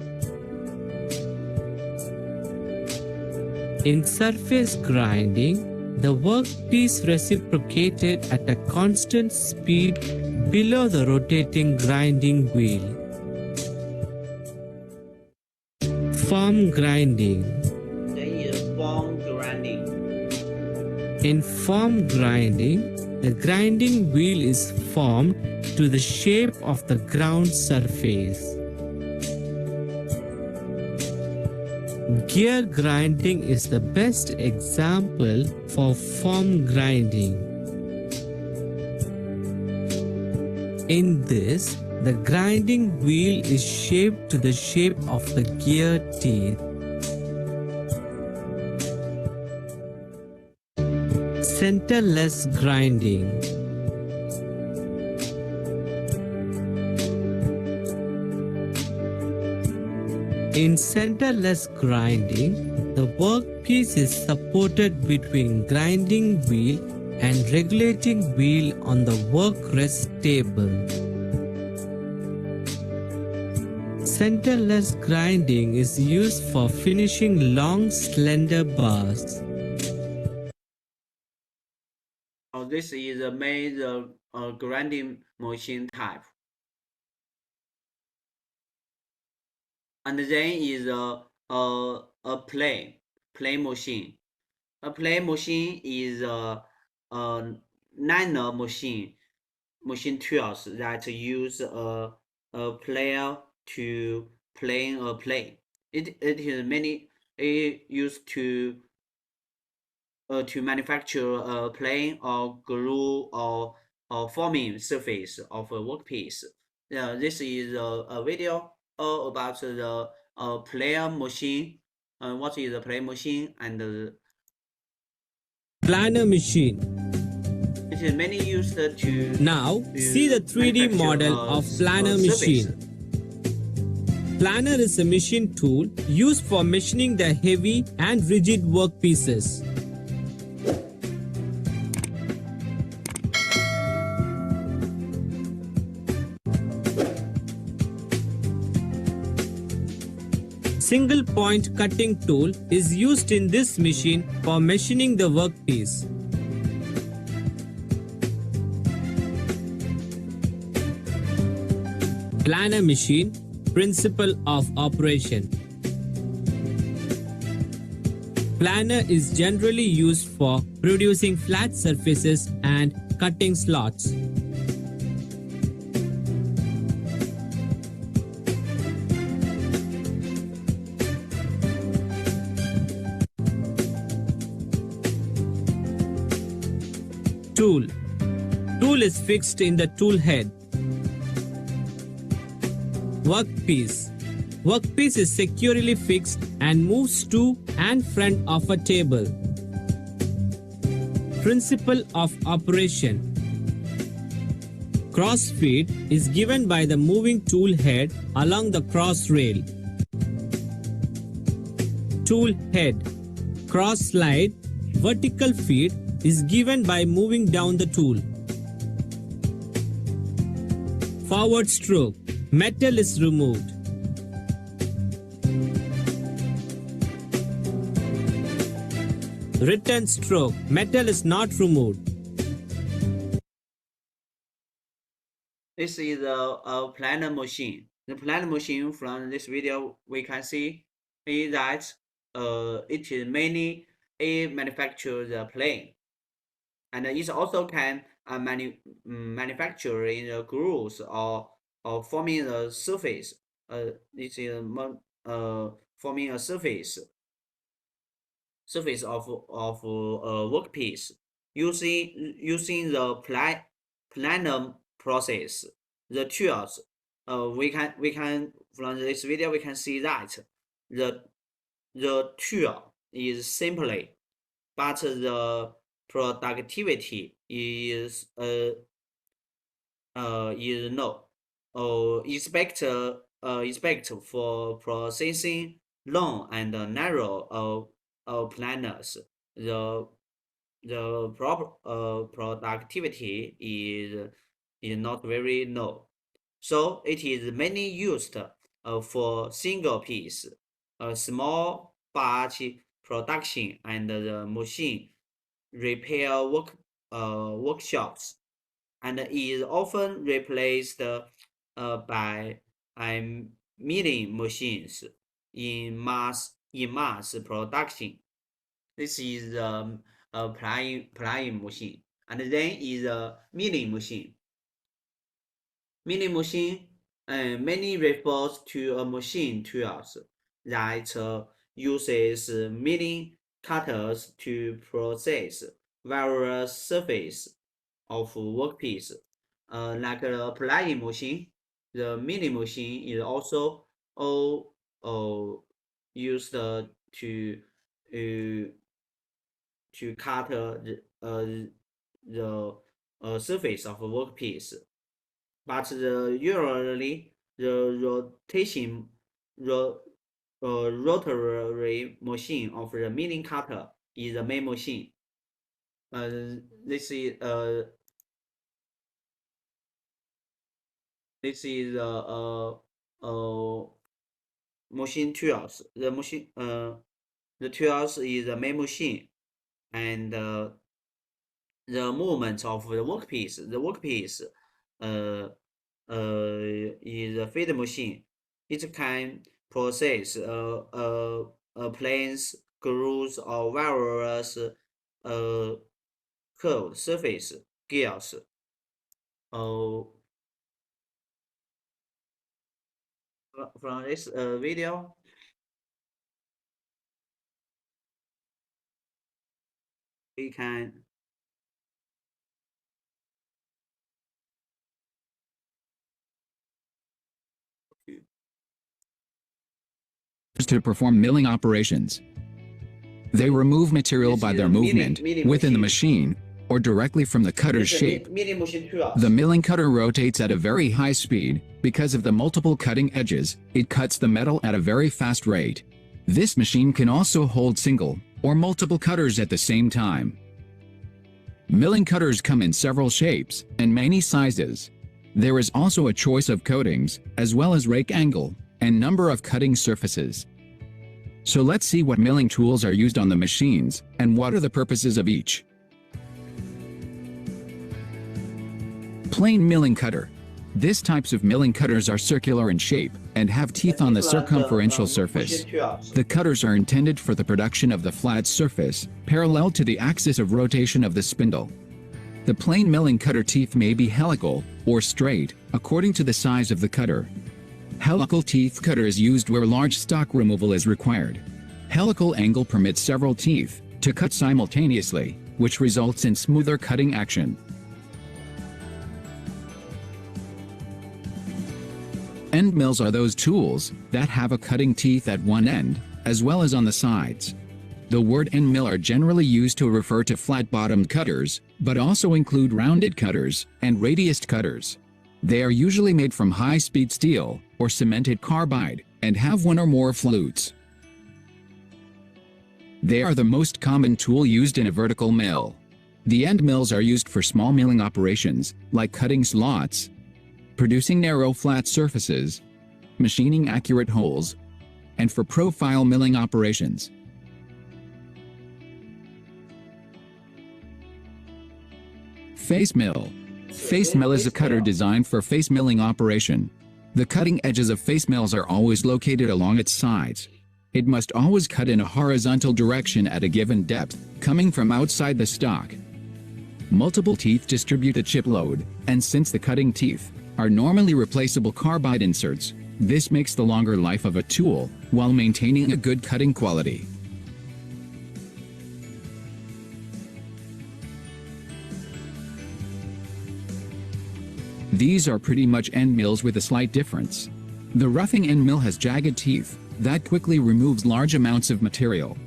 In surface grinding, the workpiece reciprocated at a constant speed below the rotating grinding wheel. Form grinding. Form grinding. In form grinding, the grinding wheel is formed to the shape of the ground surface. Gear grinding is the best example for form grinding. In this, the grinding wheel is shaped to the shape of the gear teeth. Centerless grinding. In centerless grinding, the workpiece is supported between grinding wheel and regulating wheel on the work rest table. Centerless grinding is used for finishing long slender bars. This is a main grinding machine type. And then is a plane machine. A plane machine is a nano machine tools that use a player to plane a plane. It is many used to manufacture a plane or glue or forming surface of a workpiece. This is a video about the planar machine. What is a planar machine and Planar Machine. it is mainly used to Now, see the 3D model of Planar Machine. Planar is a machine tool used for machining the heavy and rigid workpieces. Single point cutting tool is used in this machine for machining the workpiece. Planar Machine. Principle of operation. Planar is generally used for producing flat surfaces and cutting slots. Tool. Tool is fixed in the tool head. Workpiece. Workpiece is securely fixed and moves to and front of a table. Principle of operation. Cross feed is given by the moving tool head along the cross rail. Tool head. Cross slide. Vertical feed is given by moving down the tool. Forward stroke. Metal is removed. Return stroke. Metal is not removed. This is a planar machine. The planar machine from this video we can see is that it is mainly manufacture the plane, and it also can manufacture in the grooves or forming a surface. This is forming a surface of a workpiece using the planar process. The tools we can from this video we can see that the tool is simply, but the productivity is no. Expect for processing long and narrow planners. The productivity is not very low, so it is mainly used for single piece, small batch production, and the machine repair workshops, and is often replaced by milling machines in mass production. This is a plying machine, and then is a milling machine. Milling machine mainly refers to a machine tools that uses milling cutters to process various surfaces of workpiece. like the Planar Machine. The milling machine is also used to cut the surface of a workpiece, but usually the rotary machine of the milling cutter is the main machine. This is machine tools. The tools is the main machine, and the movement of the workpiece. The workpiece is a feed machine. It can process planes, grooves, or various curved surface gears. From this video, we can to perform milling operations. They remove material by their movement within the machine or directly from the cutter's shape. The milling cutter rotates at a very high speed. Because of the multiple cutting edges, it cuts the metal at a very fast rate. This machine can also hold single or multiple cutters at the same time. Milling cutters come in several shapes and many sizes. There is also a choice of coatings, as well as rake angle and number of cutting surfaces. So let's see what milling tools are used on the machines and what are the purposes of each. Plain milling cutter. These types of milling cutters are circular in shape and have teeth on the circumferential surface. The cutters are intended for the production of the flat surface, parallel to the axis of rotation of the spindle. The plain milling cutter teeth may be helical or straight, according to the size of the cutter. Helical teeth cutter is used where large stock removal is required. Helical angle permits several teeth to cut simultaneously, which results in smoother cutting action. End mills are those tools that have a cutting teeth at one end, as well as on the sides. The word end mill are generally used to refer to flat-bottomed cutters, but also include rounded cutters and radiused cutters. They are usually made from high-speed steel or cemented carbide and have one or more flutes. They are the most common tool used in a vertical mill. The end mills are used for small milling operations, like cutting slots, producing narrow flat surfaces, machining accurate holes, and for profile milling operations. Face mill. Face mill is a cutter designed for face milling operation. The cutting edges of face mills are always located along its sides. It must always cut in a horizontal direction at a given depth, coming from outside the stock. Multiple teeth distribute the chip load, and since the cutting teeth are normally replaceable carbide inserts, this makes the longer life of a tool, while maintaining a good cutting quality. These are pretty much end mills with a slight difference. The roughing end mill has jagged teeth that quickly removes large amounts of material.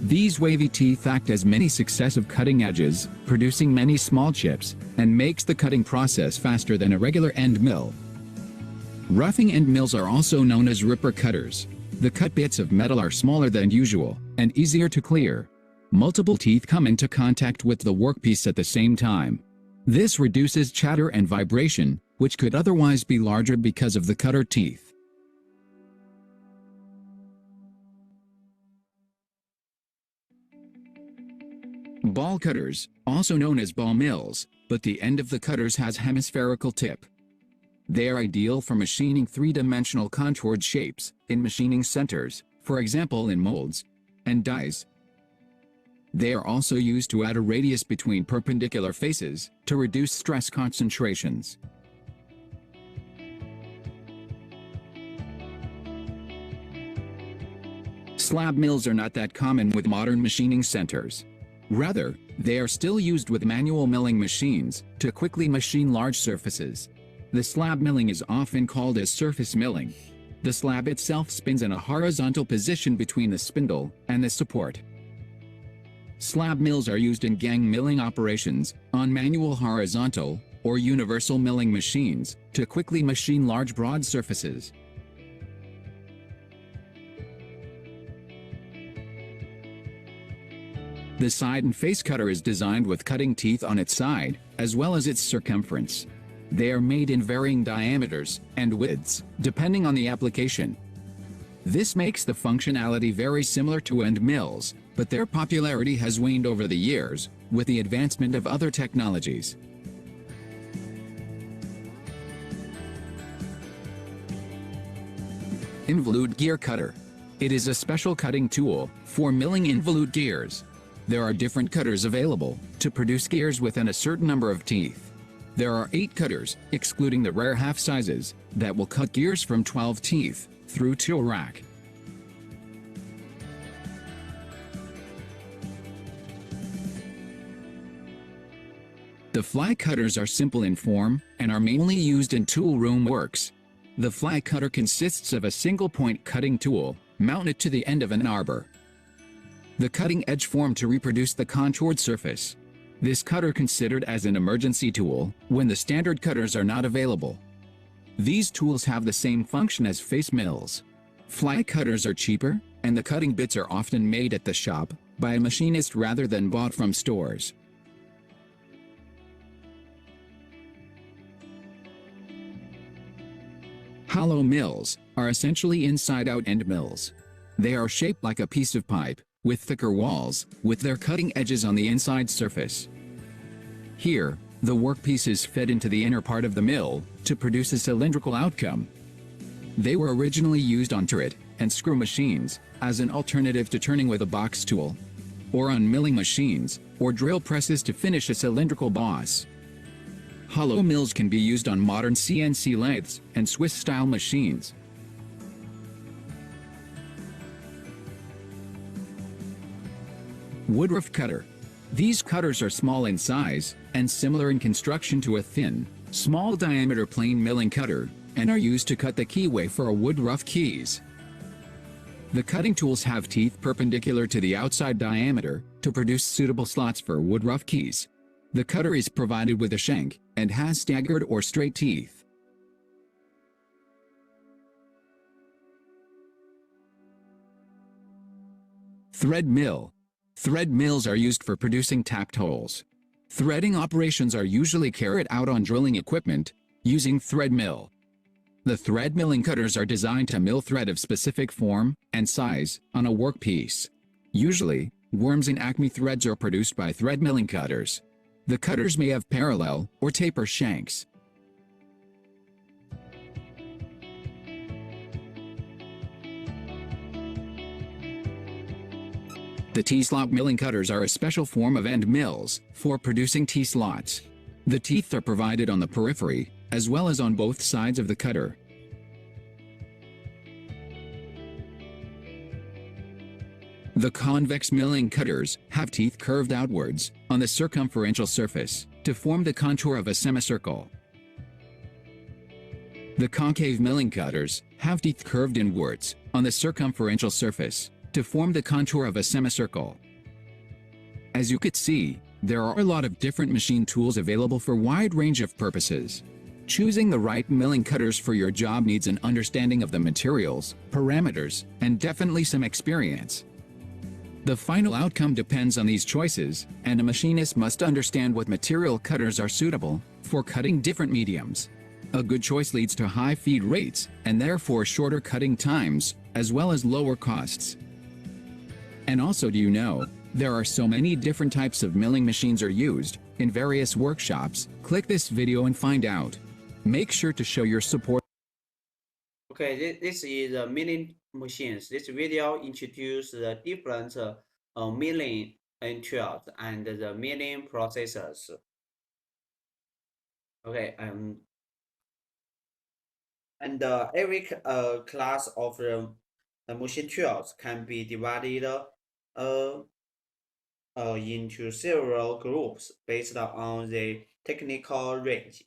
These wavy teeth act as many successive cutting edges, producing many small chips, and makes the cutting process faster than a regular end mill. Roughing end mills are also known as ripper cutters. The cut bits of metal are smaller than usual and easier to clear. Multiple teeth come into contact with the workpiece at the same time. This reduces chatter and vibration, which could otherwise be larger because of the cutter teeth. Ball cutters, also known as ball mills, but the end of the cutters has hemispherical tip. They are ideal for machining three-dimensional contoured shapes in machining centers, for example in molds and dies. They are also used to add a radius between perpendicular faces to reduce stress concentrations. Slab mills are not that common with modern machining centers. Rather, they are still used with manual milling machines to quickly machine large surfaces. The slab milling is often called as surface milling. The slab itself spins in a horizontal position between the spindle and the support. Slab mills are used in gang milling operations, on manual horizontal or universal milling machines, to quickly machine large broad surfaces. The side and face cutter is designed with cutting teeth on its side, as well as its circumference. They are made in varying diameters and widths, depending on the application. This makes the functionality very similar to end mills, but their popularity has waned over the years, with the advancement of other technologies. Involute gear cutter. It is a special cutting tool for milling involute gears. There are different cutters available to produce gears within a certain number of teeth. There are 8 cutters, excluding the rare half sizes, that will cut gears from 12 teeth through to a rack. The fly cutters are simple in form and are mainly used in tool room works. The fly cutter consists of a single point cutting tool mounted to the end of an arbor. The cutting edge formed to reproduce the contoured surface. This cutter considered as an emergency tool when the standard cutters are not available. These tools have the same function as face mills. Fly cutters are cheaper, and the cutting bits are often made at the shop by a machinist rather than bought from stores. Hollow mills are essentially inside-out end mills. They are shaped like a piece of pipe, with thicker walls, with their cutting edges on the inside surface. Here, the workpiece is fed into the inner part of the mill to produce a cylindrical outcome. They were originally used on turret and screw machines as an alternative to turning with a box tool, or on milling machines or drill presses to finish a cylindrical boss. Hollow mills can be used on modern CNC lathes and Swiss-style machines. Woodruff cutter. These cutters are small in size and similar in construction to a thin, small diameter plane milling cutter, and are used to cut the keyway for a woodruff keys. The cutting tools have teeth perpendicular to the outside diameter to produce suitable slots for woodruff keys. The cutter is provided with a shank and has staggered or straight teeth. Thread mill. Thread mills are used for producing tapped holes. Threading operations are usually carried out on drilling equipment using thread mill. The thread milling cutters are designed to mill thread of specific form and size on a workpiece. Usually, worms and acme threads are produced by thread milling cutters. The cutters may have parallel or taper shanks. The T-slot milling cutters are a special form of end mills for producing T-slots. The teeth are provided on the periphery, as well as on both sides of the cutter. The convex milling cutters have teeth curved outwards on the circumferential surface to form the contour of a semicircle. The concave milling cutters have teeth curved inwards on the circumferential surface to form the contour of a semicircle. As you could see, there are a lot of different machine tools available for a wide range of purposes. Choosing the right milling cutters for your job needs an understanding of the materials, parameters, and definitely some experience. The final outcome depends on these choices, and a machinist must understand what material cutters are suitable for cutting different mediums. A good choice leads to high feed rates and therefore shorter cutting times, as well as lower costs. And also, do you know, there are so many different types of milling machines are used in various workshops? Click this video and find out. Make sure to show your support. Okay, this is the milling machines. This video introduces the different milling tools and the milling processes. Okay, and every class of the machine tools can be divided into several groups based on the technical range,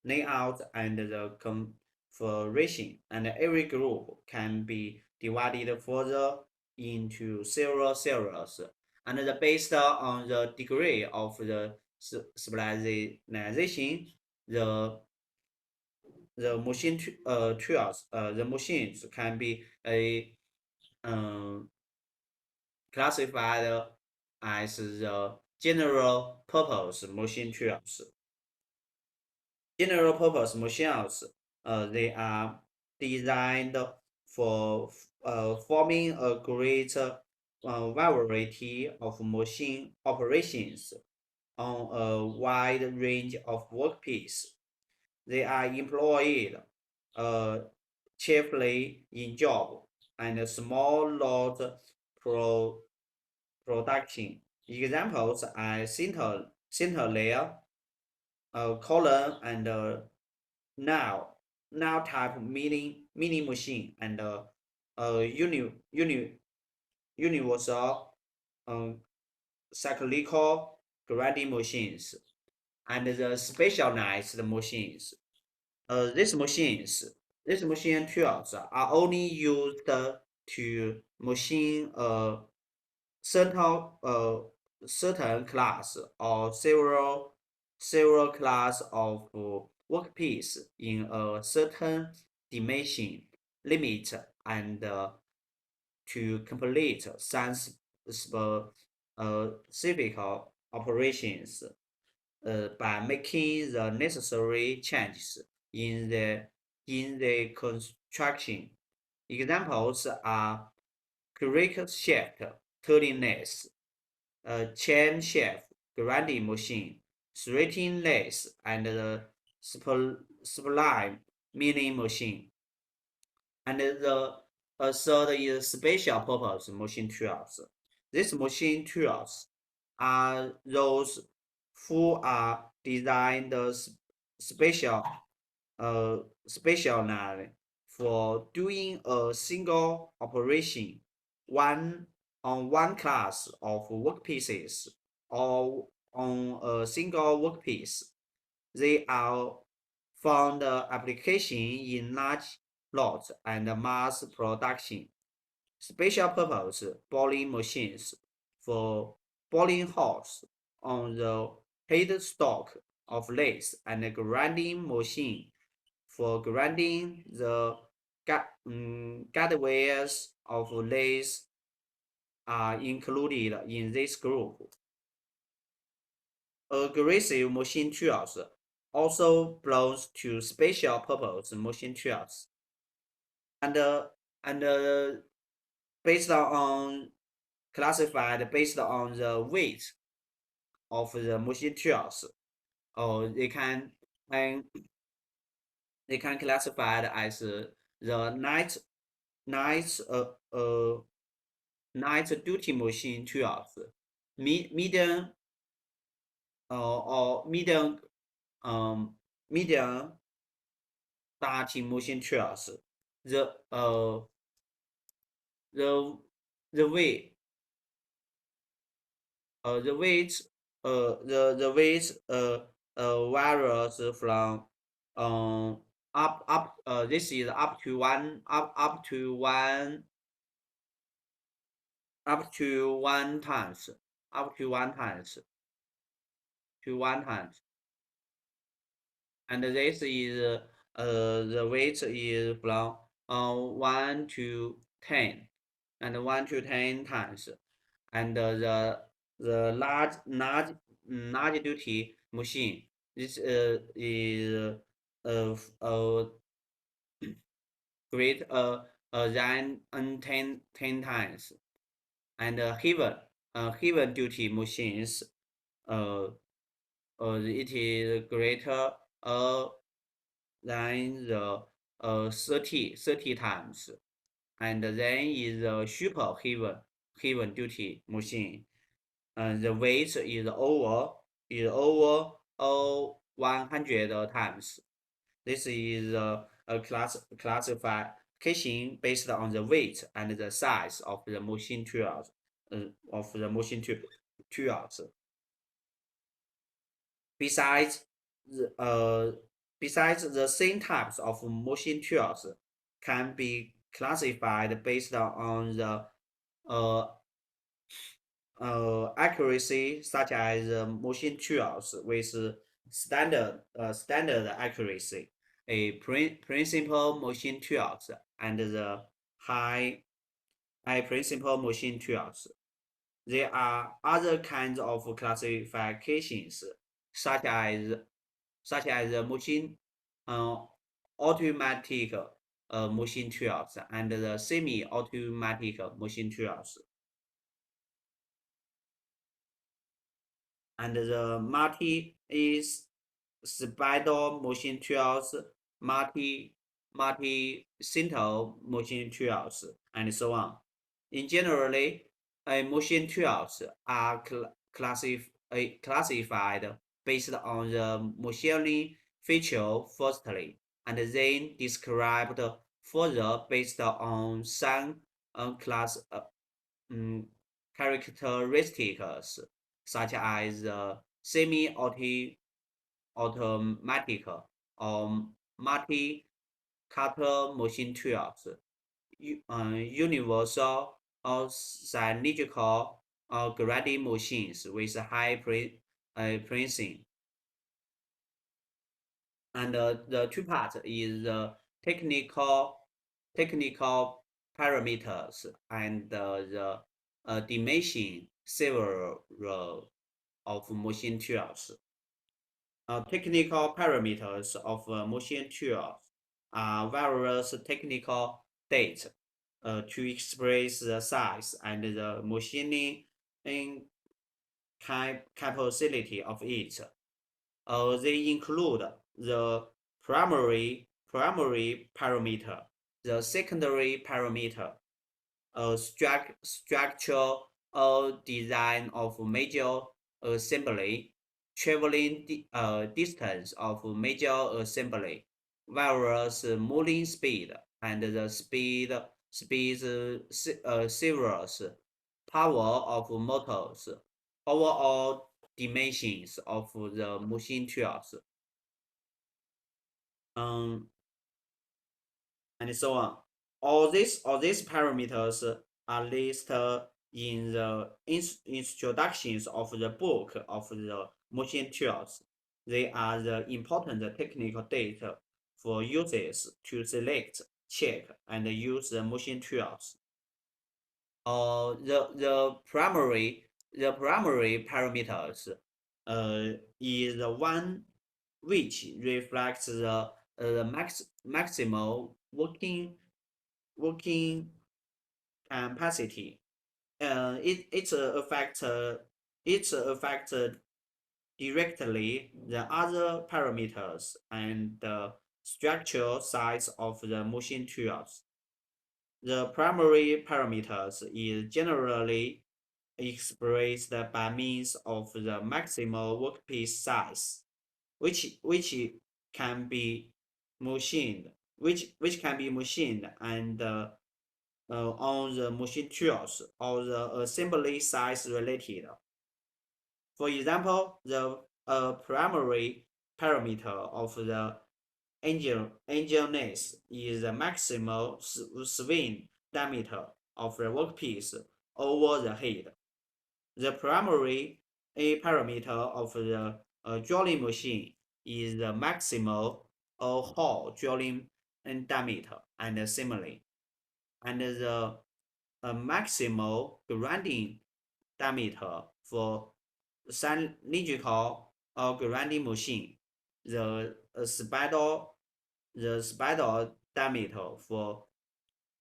layout, and the configuration, and every group can be divided further into several series, and based on the degree of the specialization, the machine tools, the machines can be classified as the general purpose machine tools. General purpose machines, they are designed for forming a great variety of machine operations on a wide range of workpiece. They are employed uh, chiefly in job and small lot production. Examples are Centerless, column, and now type mini machine, and universal cyclical grinding machines, and the specialized machines. These machines, these machine tools are only used to machine a certain certain class or several class of workpiece in a certain dimension limit, and to complete some specific operations by making the necessary changes in the construction. Examples are correct shaft turning lathe, chain shaft grinding machine, threading lathe, and the spline milling machine. And the third is special purpose machine tools. These machine tools are those who are designed special specially for doing a single operation one on one class of workpieces or on a single workpiece. They are found application in large lots and mass production. Special purpose boring machines for boring holes on the headstock of lathe, and grinding machine for grinding the guardrails of lathe are included in this group. Aggressive machine tools also belongs to special purpose machine tools, and based on classified based on the weight of the machine tools, or and they can classify it as the night night duty machine tools, medium or medium duty machine tools. The the the weight the weight the weight varies from up this is up to one times up to one times, and this is the weight is from 1 to 10 and 1 to 10 times, and the large duty machine, this is great than 10 times, and heaven duty machines it is greater than the 30 times, and then is the super heaven duty machine. The weight is over 100 times. This is a classification based on the weight and the size of the machine tools tools. Besides the same types of machine tools can be classified based on the accuracy, such as machine tools with standard accuracy, a principal machine tools, and the high principal machine tools. There are other kinds of classifications, such as machine automatic machine tools and the semi-automatic machine tools. And the multi is Spindle machine tools, multi-Centerless machine tools, and so on. In generally, machine tools are classified based on the machining feature firstly, and then described further based on some class characteristics, such as semi-automatic or multi-cutter machine tools, universal or cylindrical grinding machines with high pricing. And the two parts is the technical parameters and the dimension several of machine tools. Technical parameters of machine tools are various technical data to express the size and the machining capacity of it. They include the primary parameter, the secondary parameter, structure or design of major assembly, traveling distance of major assembly, various moving speed, and the series, power of motors, overall dimensions of the machine tools, and so on. All these parameters are listed in the introductions of the book of the machine tools. They are the important technical data for users to select, check, and use the machine tools. The primary parameters is the one which reflects the maximal working capacity. It's affected directly the other parameters and the structural size of the machine tools. The primary parameters is generally expressed by means of the maximal workpiece size, which can be machined, and on the machine tools or the assembly size related. For example, the primary parameter of the engine's is the maximal swing diameter of the workpiece over the head. The primary parameter of the drilling machine is the maximal hole drilling diameter, and similarly. And the maximal grinding diameter for cylindrical grinding machine, the Spindle diameter for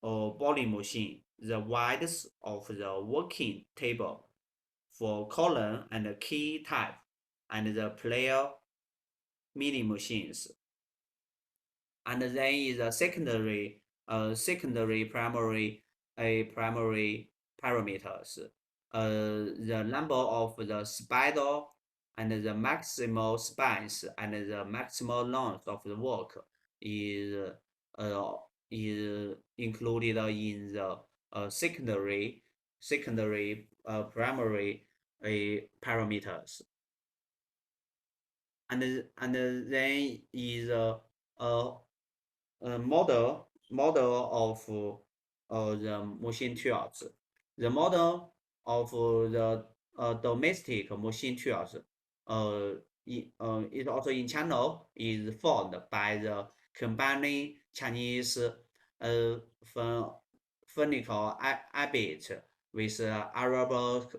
bowling machine, the width of the working table for column and key type, and the player milling machines. And then is a secondary primary parameters. The number of the spindle and the maximal spans and the maximal length of the work is included in the secondary primary parameters. And then is a model of the machine tools. The model of the domestic machine tools is also in channel is formed by the combining Chinese phonical alphabet with Arab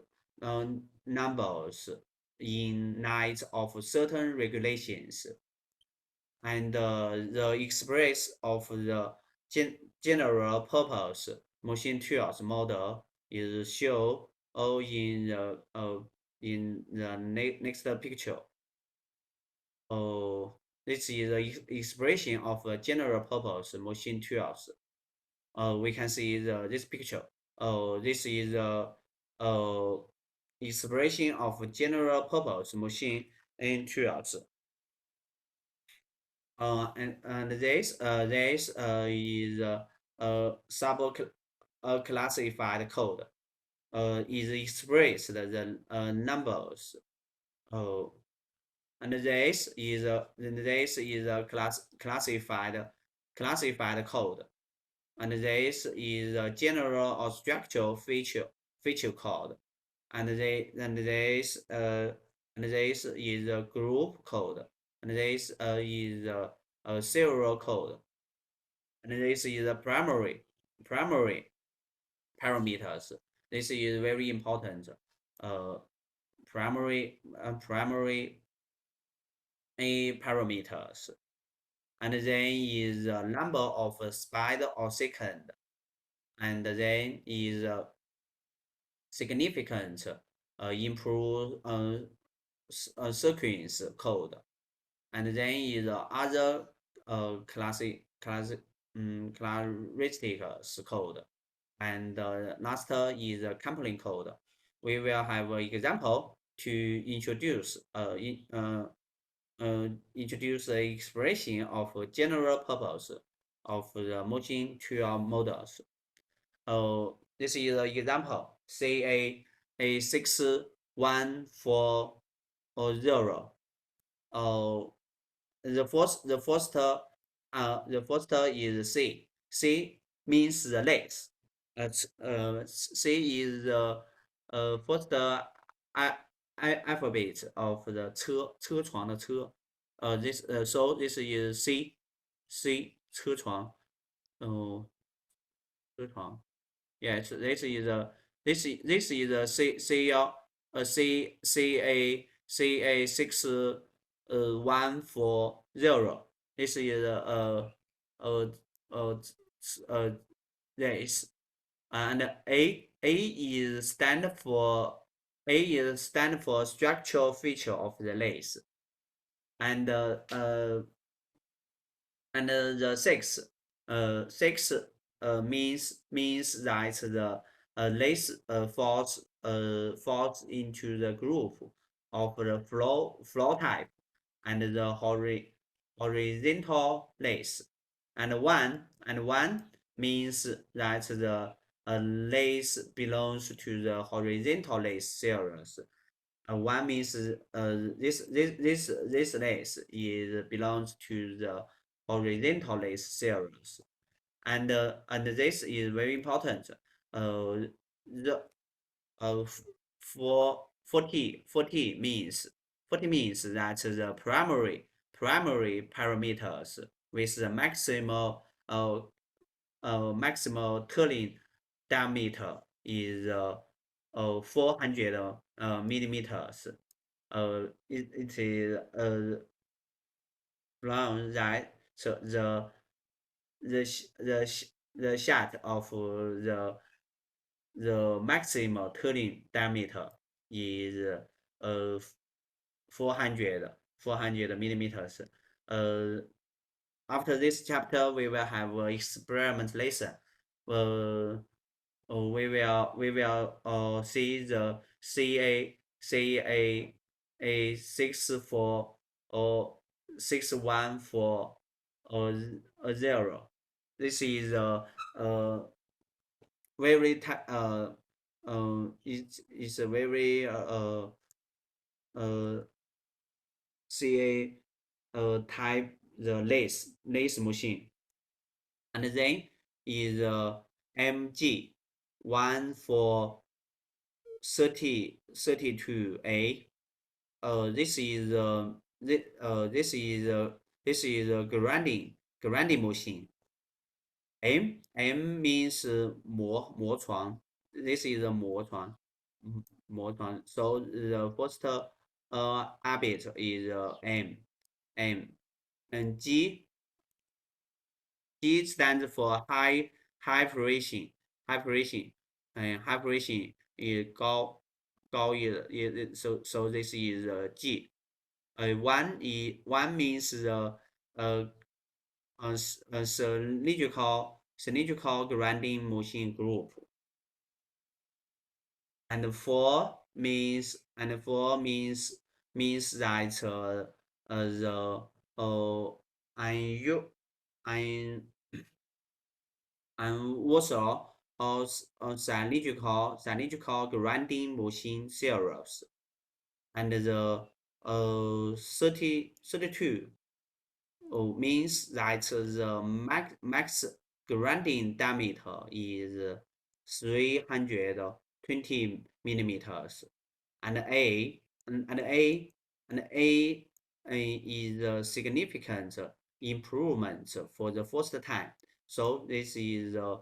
numbers in light of certain regulations, and the express of the general purpose machine tools model is shown in the next picture. This is the expression of a general purpose machine tools. We can see this picture. This is the expression of general purpose machine and tools. And this is sub classified code. Is expressed the numbers. And this is a classified code. And this is a general or structural feature code. And this is a group code. And this is a serial code. And this is a primary parameters. This is very important. Primary parameters. And then is a number of spide or second. And then is a significant improve sequence code. And then is other characteristics code. And last is a coupling code. We will have an example to introduce the expression of general purpose of the machine tool models. This is an example. Say a 6140. The first is C. C means the lathe. C is the first alphabet of the 车床的车。So this is C 车床。车床。Yes, this is a CA 6140. This is this, and A is stand for structural feature of the lathe, and the 6 means that the lathe falls into the group of the floor type and the horizontal lathe, and 1 means that the lathe belongs to the horizontal lathe series. 1 means this lathe belongs to the horizontal lathe series, and this is very important. For 40 means that the primary parameters with the maximal turning diameter is 400 millimeters. It is from that, so the shaft of the maximum turning diameter is 400 millimeters. After this chapter, we will have an experiment lesson. We will see the CA 64 or 614 or 0. This is a very it's a very CA type the lathe machine, and then is MG 1 for 32A. This is this is a grinding machine. M means 磨床. This is a 磨床. So the first alphabet is M. And G stands for high precision. And high precision is 高 so this is G. One means the cylindrical grinding machine group. And 4 means that the unusual or cylindrical grinding machine series. And the 32 means that the max grinding diameter is 320 millimeters. And A is a significant improvement for the first time. So this is a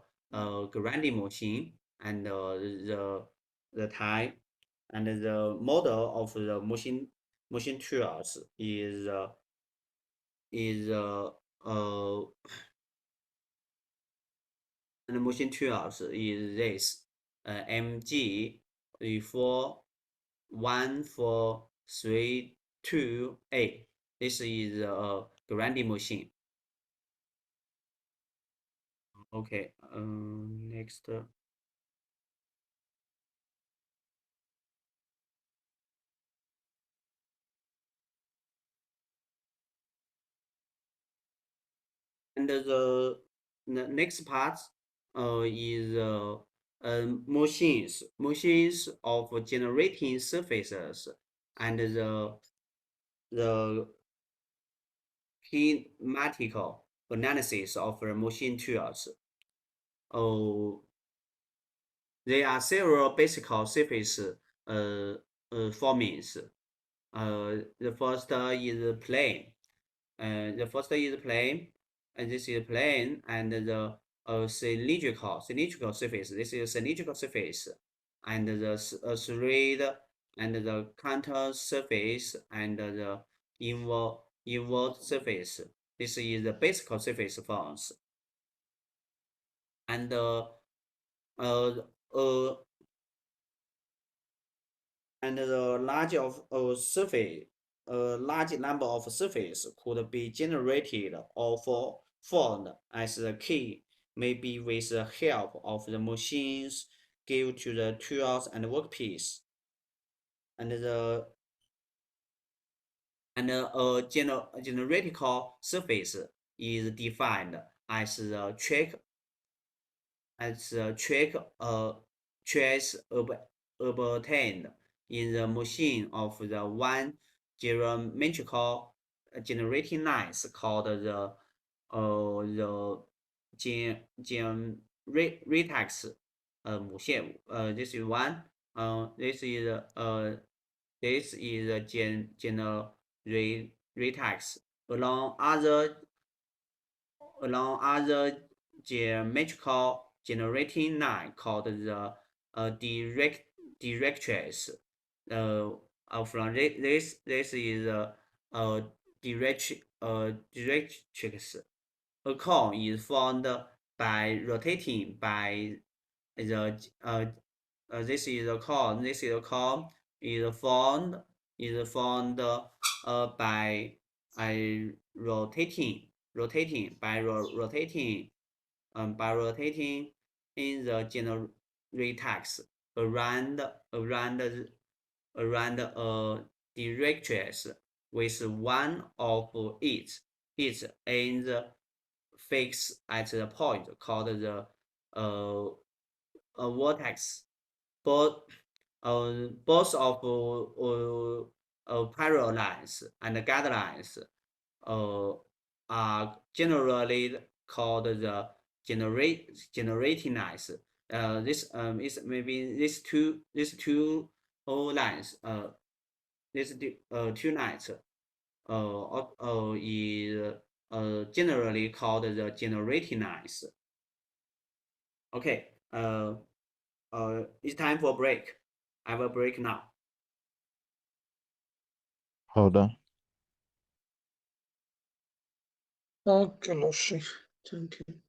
grinding machine, and the type and the model of the machine tools is and the machine tools is this MG 1 for 32A. This is a grinding machine. Okay, next. And the next part is machines of generating surfaces, and the kinetical analysis of the machine tools. There are several basic surface formings. The first is plane. And this is plane, and the cylindrical surface. This is cylindrical surface, and the thread, and the counter surface, and the invert surface. This is the basic surface forms. And and the large surface, a large number of surfaces could be generated or formed as the key, maybe with the help of the machines give to the tools and workpiece. And a generatical surface is defined as the trace obtained in the machine of the one geometrical generating lines called the retex 母线. This is one. This is a retex. Along other geometrical generating line called the directrix. From this is directrix. A cone is formed by rotating by the this is a cone. This is a cone is formed by rotating in the generatrix around a directrix with one of its ends fixed at the point called the a vertex. both of parallel lines and guidelines are generally called the generating lines. This is maybe these two lines these two lines is generally called the generating lines. Okay, it's time for break. I will break now. 好的。OK，老师，Thank you。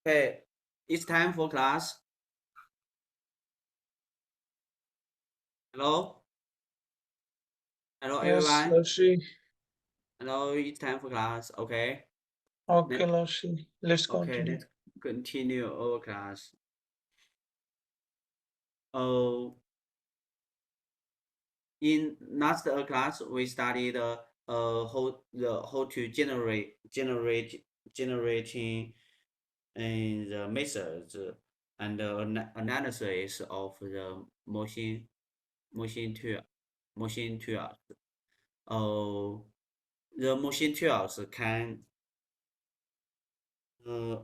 Okay, it's time for class. Hello? Hello, Yes, everyone. let's see. Hello, it's time for class. Okay. Okay, let's see. Let's Okay, continue. let's continue our class. Oh, in last class we studied how to generating and the methods and analysis of the machine tools. Oh, the machine tools can a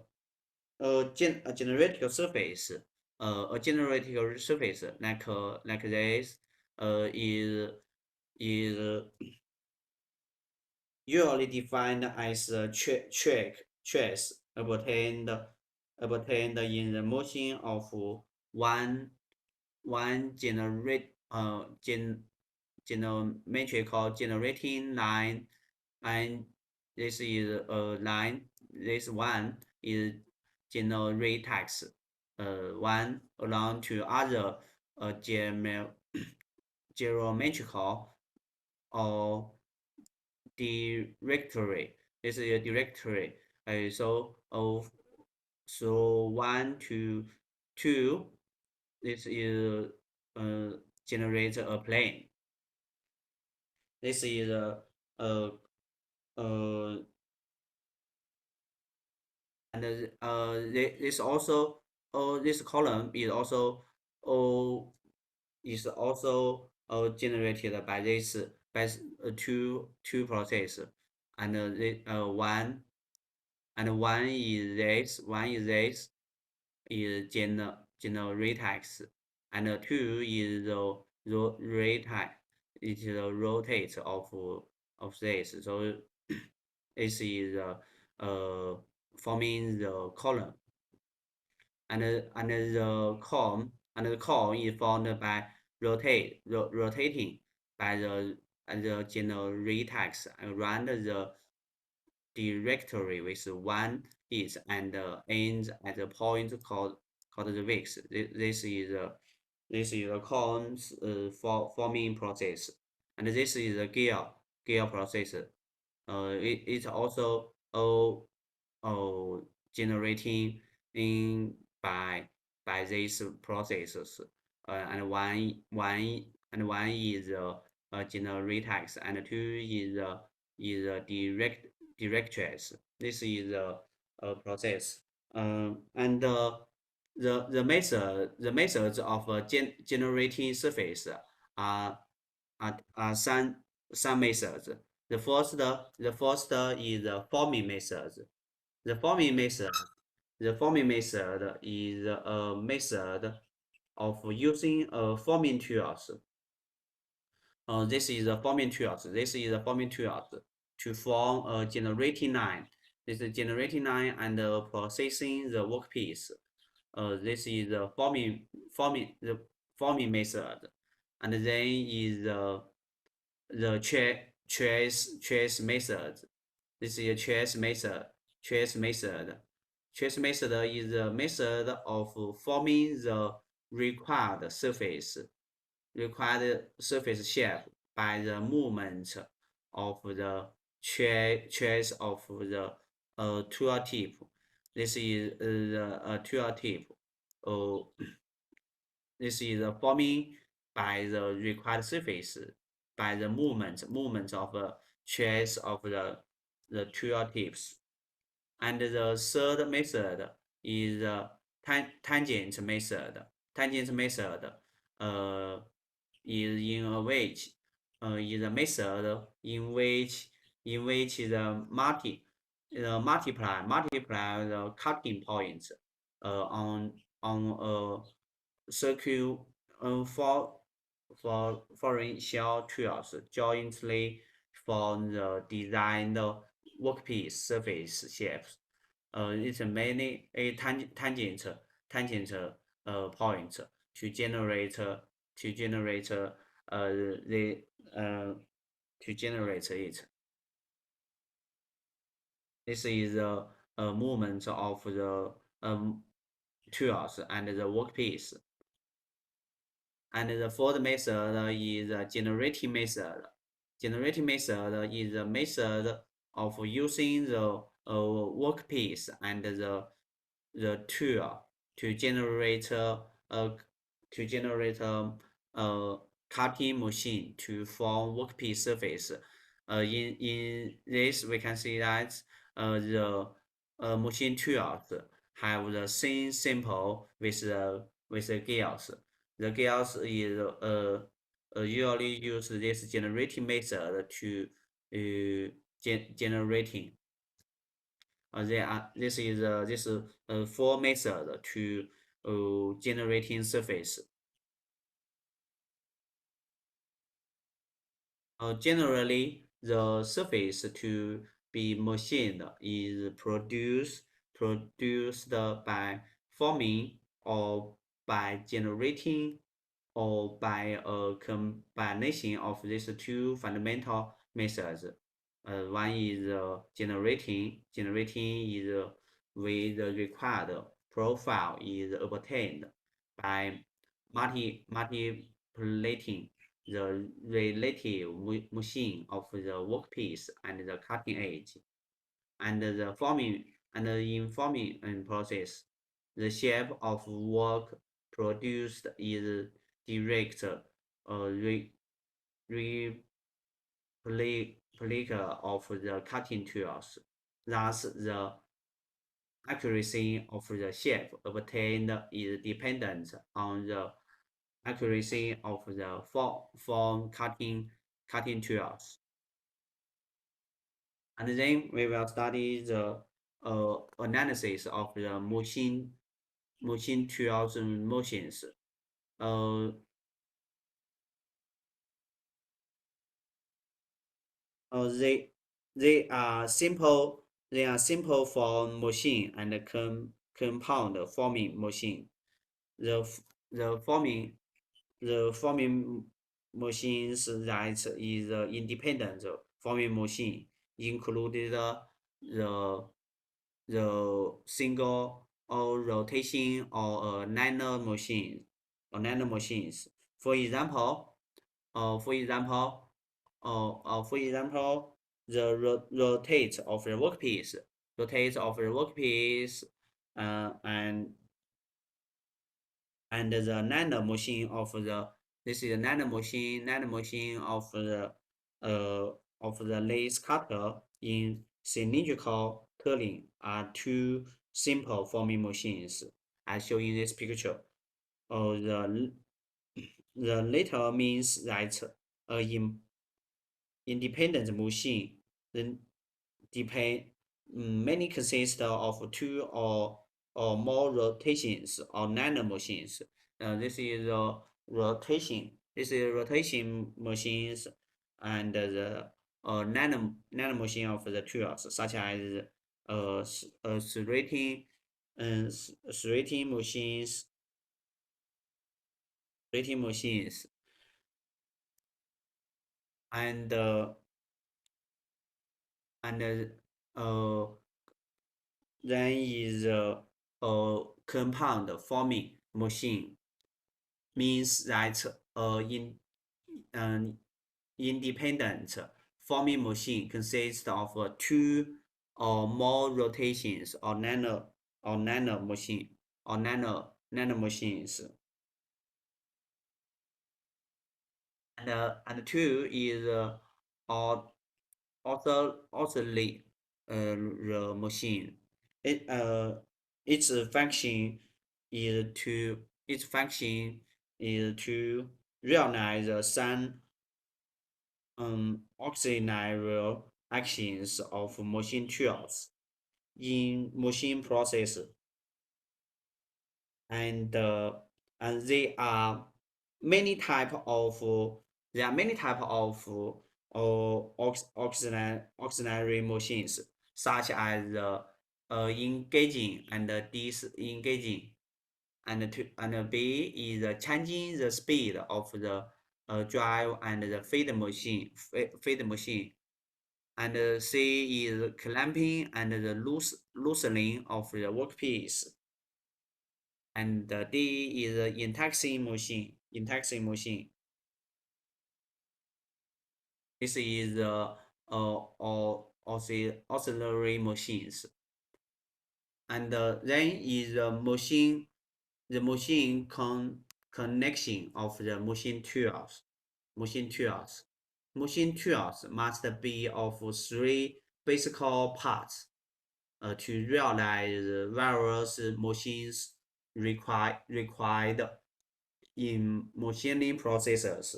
generated surface, a generated surface like this, is usually defined as a trace obtained in the motion of one geometrical generating line, and this is a line. This one is generates one along to other geometrical or directory. This is a directory. So 1 to 2. This is generate a plane. This is uh, and this also this column is also generated by this by two process, and one is this is generates, and two is the rotate. It is the rotate of this. So this is forming the column, and the column is formed by rotating by the generates around the directory with one is and ends at a point called the weeks. This is a columns forming process, and this is a gear process. It's also generating in by these processes, and one is generates, and two is directress. This is a process, and the methods of generating surface are some methods. The first is the forming method. The forming method is a method of using forming tools. This is the forming tools. This is the forming tools to form a generating line. This is generating line and processing the workpiece. This is the forming method, and then is the trace method. This is a trace method. Trace method is the method of forming the required surface shape by the movement of the trace of the tool tip. This is the tool tip. This is forming by the required surface by the movement of the trace of the tool tips. And the third method is the tangent method. Tangent method is in a which is a method in which the multiply the cutting points on a circle for foreign shell tools jointly for the designed workpiece surface shapes. It's many a tangent points to generate the to generate it. This is the movement of the tools and the workpiece. And the fourth method is the generating method. Generating method is the method of using the workpiece and the tool to generate a cutting machine to form workpiece surface. In this, we can see that the machine tools have the same sample with the gears. The gears is usually use this generating method to generating. This is four method to generating surface. Generally, the surface to be machined is produced by forming or by generating or by a combination of these two fundamental methods. One is generating. Generating is with the required profile is obtained by manipulating the relative machine of the workpiece and the cutting edge, and the forming and in forming process, the shape of work produced is direct replica of the cutting tools. Thus, the accuracy of the shape obtained is dependent on the accuracy of the form cutting tools. And then we will study the analysis of the machine tools motions. They are simple for machine and compound forming machine. The forming machines that is independent forming machine included the single or rotation or nano machines. For example, the rotate of the workpiece, and the nano machine of the this is a nano machine of the lathe cutter in cylindrical turning are two simple forming machines as shown in this picture. The latter means that independent machine then many consist of two or more rotations or nano machines. This is rotation. This is rotation machines, and the nano machine of the tools, such as serrating machines, and then is a compound forming machine, means that independent forming machine consists of two or more rotations or nano machines. And two is oscillate the machine. Its function is to realize some auxiliary actions of machine tools in machine process, and there are many type of auxiliary machines, such as engaging and disengaging, and B is changing the speed of the drive and the feed machine, and C is clamping and the loosening of the workpiece, and D is in-taxing machine. In-taxing machine. This is auxiliary machines, and then is the machine connection of the machine tools. Machine tools. Machine tools must be of 3 basic parts to realize various machines required in machining processes.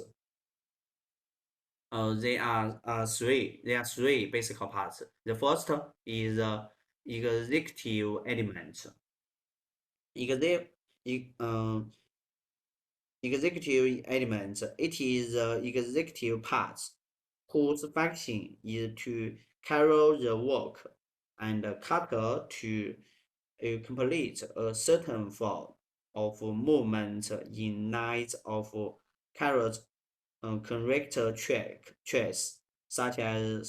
There are three basic parts. The first is executive element. Executive element. It is executive parts whose function is to carry the work and cutter to complete a certain form of movement in light of carried correct trace, such as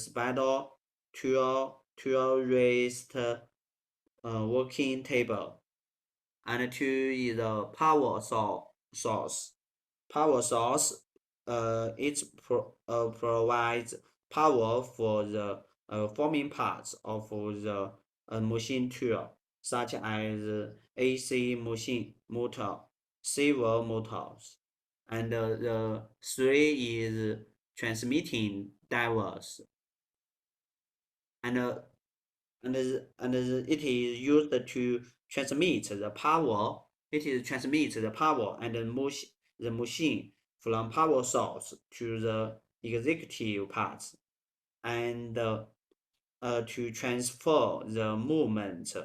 spindle, tool raised working table, and two is the power source. Power source, provides power for the forming parts of the machine tool, such as AC machine motor, servo motors, and the three is transmitting divers, and it is used to transmit the power. It is transmit the power and the machine from power source to the executive parts, and to transfer the movement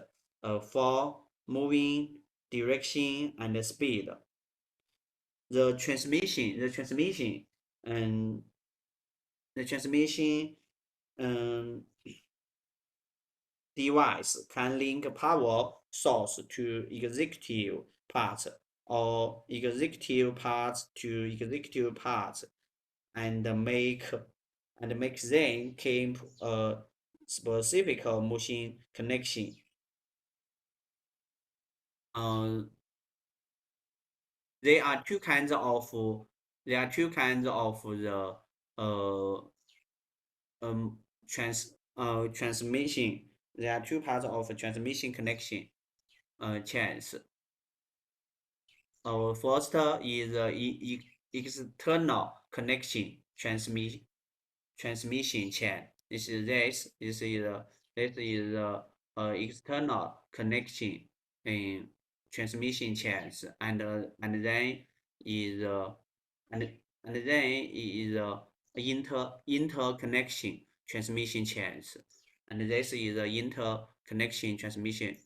for moving direction and speed. The transmission, and the transmission um, device can link power source to executive part or executive parts to executive parts, and make them keep a specific machine connection. There are two kinds of the transmission. There are two parts of transmission connection chains. First is external connection transmission chain. This is external connection in transmission chains, and then is interconnection transmission chains, and this is the interconnection transmissions.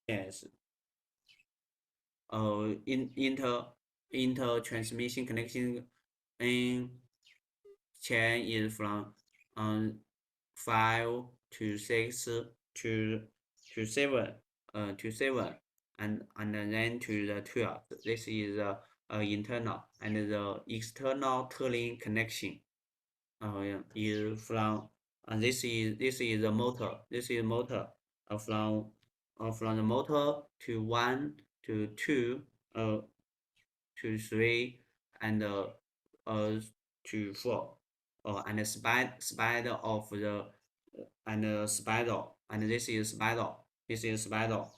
Yes. Inter transmission connection in chain is from 5 to 6 to 7 and then to the 12. This is internal, and the external turning connection is from this is the motor. This is motor from the motor to 1 to 2 to 3 and to 4 and the spider of the and spindle, and this is spindle. This is spindle.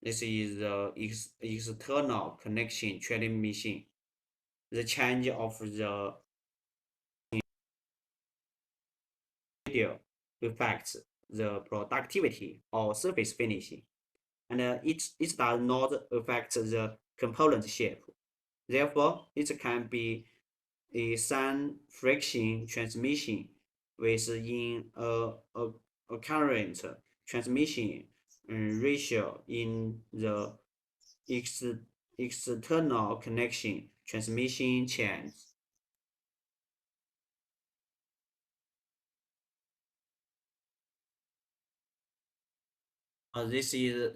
This is the external connection trading machine. The change of the video affects the productivity or surface finishing, and it does not affect the component shape. Therefore, it can be a sun friction transmission within a current transmission ratio in the external connection transmission chains. This is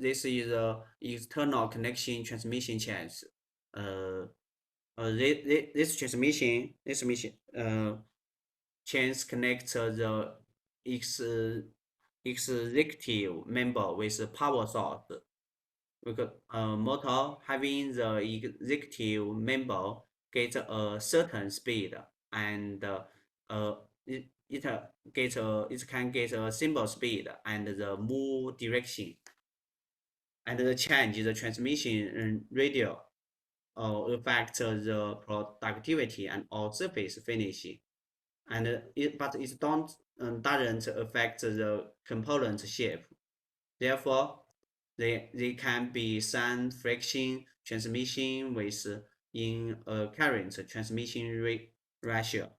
external connection transmission chains. This transmission chains connect the executive member with power source. Because motor having the executive member get a certain speed, and it can get a simple speed and the move direction, and the change the transmission radius affect the productivity and or surface finishing, and but it doesn't affect the component shape. Therefore, they can be some friction transmission with in a current transmission ratio,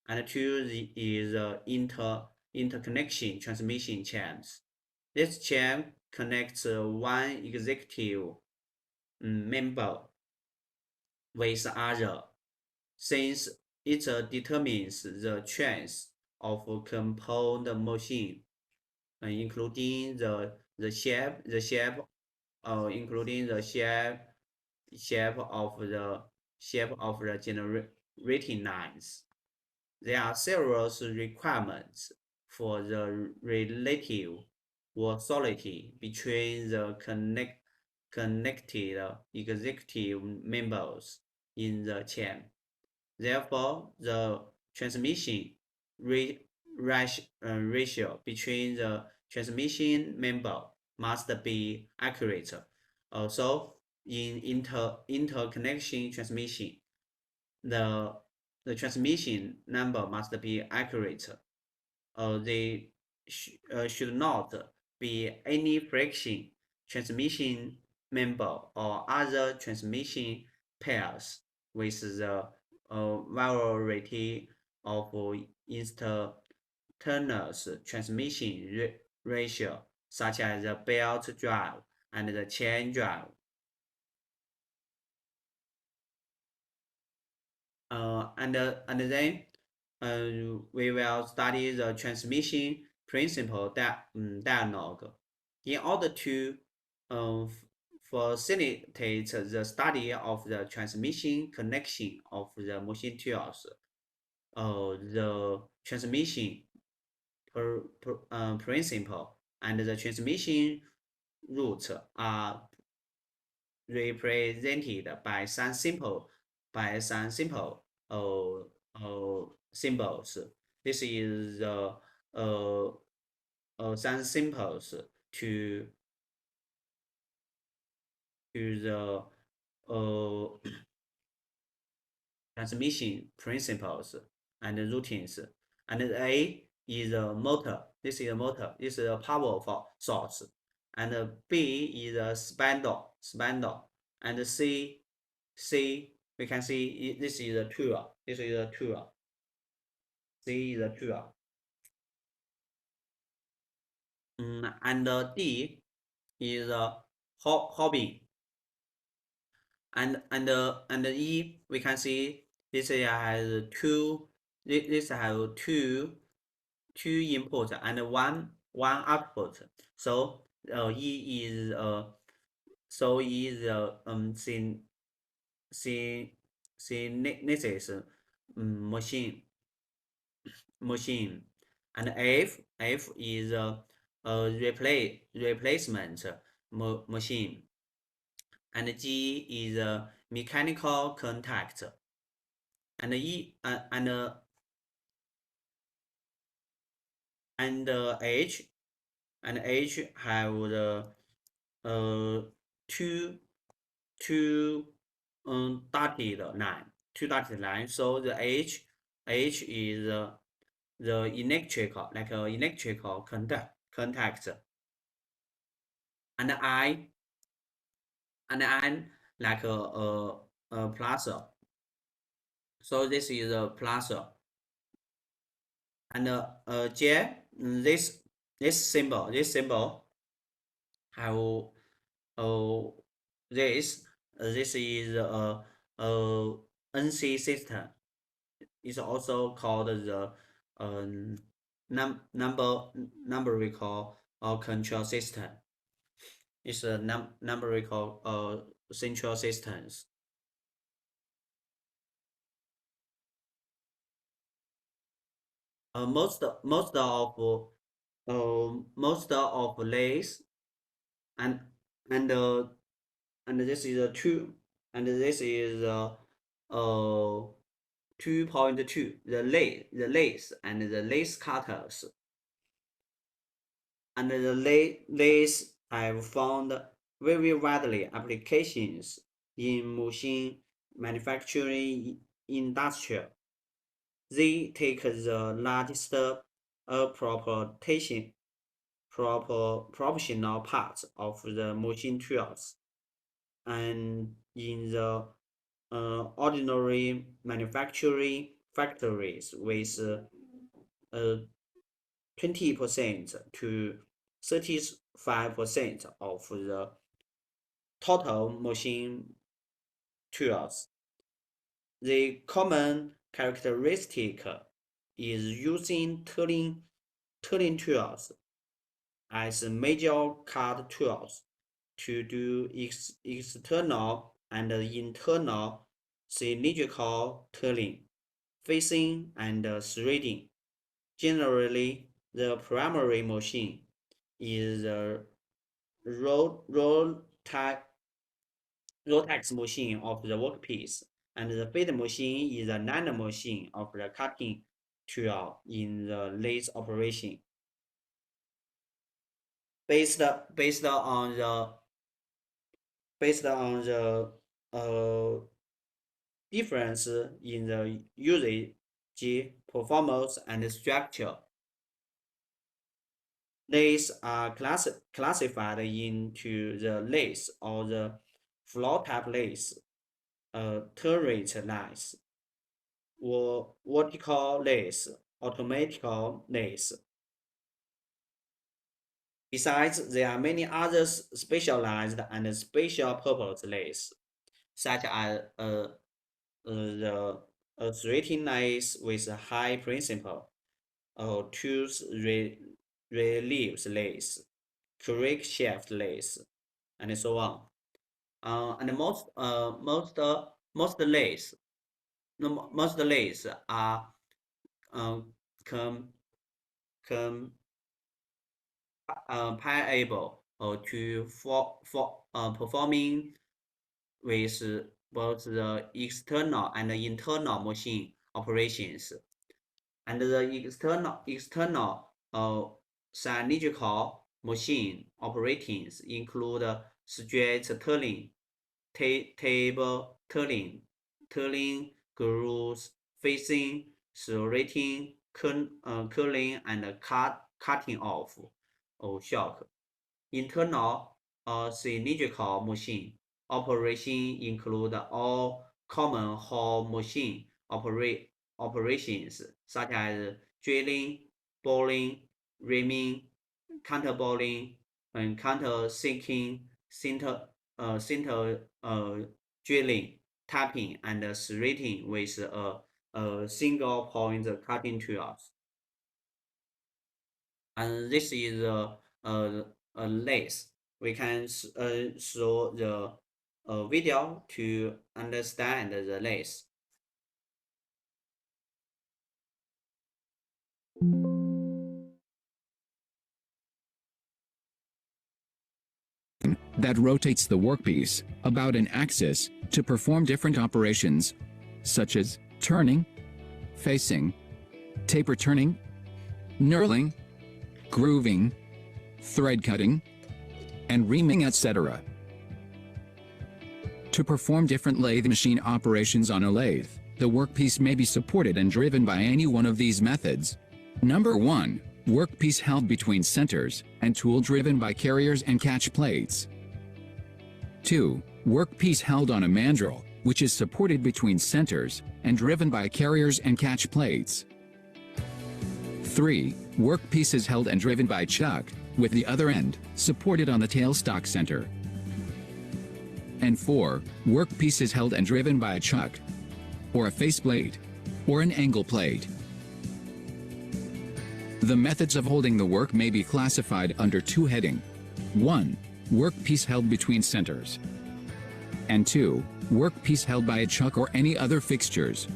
and two is interconnection transmission chains. This chain connects one executive member with other, since it determines the strength of component machine, including the shape, including the shape of the generating lines. There are several requirements for the relative authority between the connected executive members in the chain. Therefore, the transmission ratio between the transmission member must be accurate. Also, in interconnection transmission, the transmission number must be accurate. They should not be any friction transmission member or other transmission pairs with the variety of instantaneous transmission ratio, such as the belt drive and the chain drive. And then we will study the transmission principle dialogue. In order to facilitate the study of the transmission connection of the machine tools, the transmission principle and the transmission route are represented by some simple symbols. This is some symbols to the transmission principles and routines. And A is a motor. This is a motor. This is a power source. And B is a spindle. And C we can see this is a tool. This is a tool. C is a tool. And D is a hobby. And E we can see this has two. This has two input and one output. So E is synthesis machine, and F is a replacement machine, and G is a mechanical contact, and H have the two dotted line. So the H is the electrical, like electrical contact, and I like a plus. So this is a plus, and J, this symbol have this is a NC system. It's also called the numerical control system. It's a numerical central systems. most of lathes and and this is a 2 and this is 2.2 the lathe and the lathe cutters and the lathes have found very widely applications in machine manufacturing industry. They take the largest proportional parts of the machine tools, and in the ordinary manufacturing factories with 20% to 35% of the total machine tools. The common characteristic is using turning tools as major cut tools to do external and internal cylindrical turning, facing, and threading. Generally, the primary machine is the rotax machine of the workpiece, and the feed machine is the nano machine of the cutting tool in the lathe operation. Based on the difference in the usage, performance, and structure. Lathes are classified into the lathe or the floor type lathe, turret lathe, or vertical lathe, automatic lathe. Besides, there are many other specialized and special purpose lathes, such as the threading lathe with a high principle, tooth relief lathe, correct shaft lathe, and so on. And most lathes are comparable to performing with both the external and internal machine operations. And the external cylindrical machine operations include straight turning, table turning, grooves, facing, serrating, curling, and cutting off or shock. Internal cylindrical machine operation include all common hall machine operations such as drilling, boring, reaming, counterboring, and countersinking, center drilling, tapping, and serrating with a single point cutting tools. And this is a lathe. We can show the video to understand the lathe. That rotates the workpiece about an axis to perform different operations, such as turning, facing, taper turning, knurling, grooving, thread cutting, and reaming, etc. To perform different lathe machine operations on a lathe, the workpiece may be supported and driven by any one of these methods. Number 1. Workpiece held between centers and tool driven by carriers and catch plates. 2. Workpiece held on a mandrel, which is supported between centers and driven by carriers and catch plates. 3. Workpiece is held and driven by chuck, with the other end supported on the tailstock center. And 4. Workpiece is held and driven by a chuck, or a faceplate, or an angle plate. The methods of holding the work may be classified under 2 headings. 1. Workpiece held between centers. And 2. Workpiece held by a chuck or any other fixtures.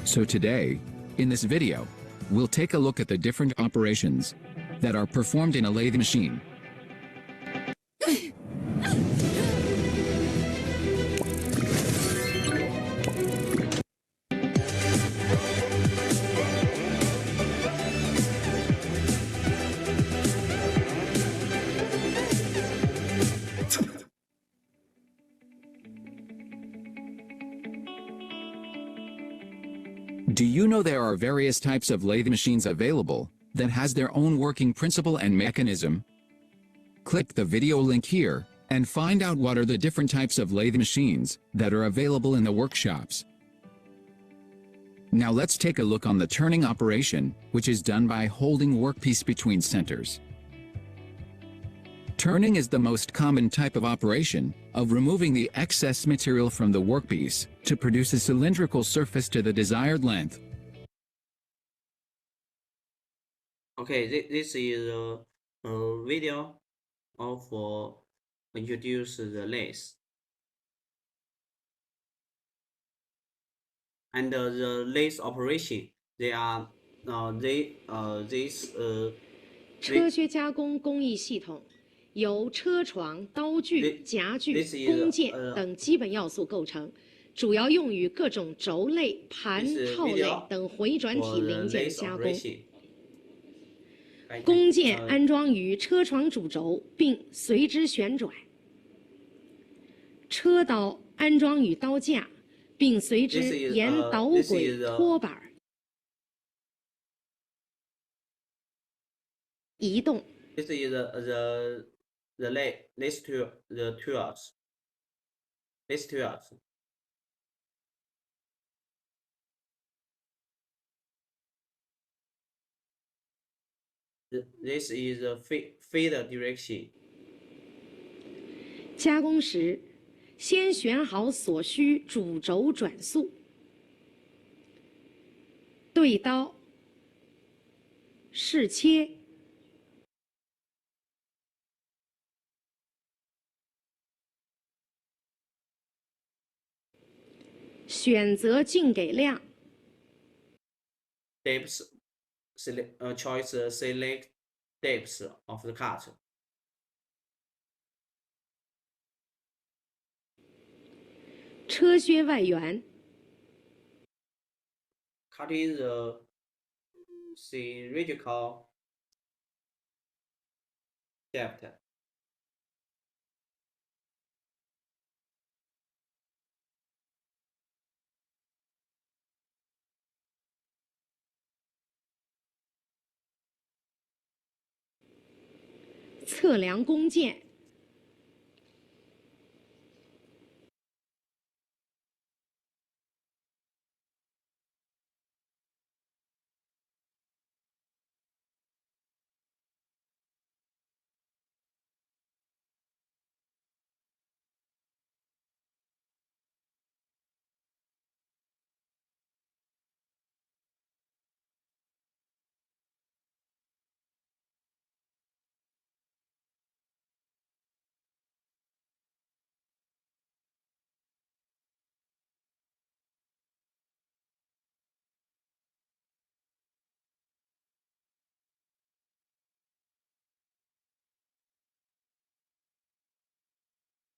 So today, in this video, we'll take a look at the different operations that are performed in a lathe machine. Do you know there are various types of lathe machines available that has their own working principle and mechanism? Click the video link here and find out what are the different types of lathe machines that are available in the workshops. Now let's take a look on the turning operation, which is done by holding workpiece between centers. Turning is the most common type of operation of removing the excess material from the workpiece to produce a cylindrical surface to the desired length. Okay, this is a video of introduce the lathe. And the lathe operation, they are this 车靴加工工艺系统由车床、刀具、夹具、工件等基本要素构成，主要用于各种轴类、盘、套类等回转体零件加工。工件安装于车床主轴并随之旋转，车刀安装于刀架，并随之沿导轨拖板移动。This is the lathe tools. These tools. This is a feeder direction. 加工时，先选好所需主轴转速，对刀，试切。选择径给量。Depths, choice select depths of the cut. 车靴外缘。Cutting the cylindrical depth. 测量工件。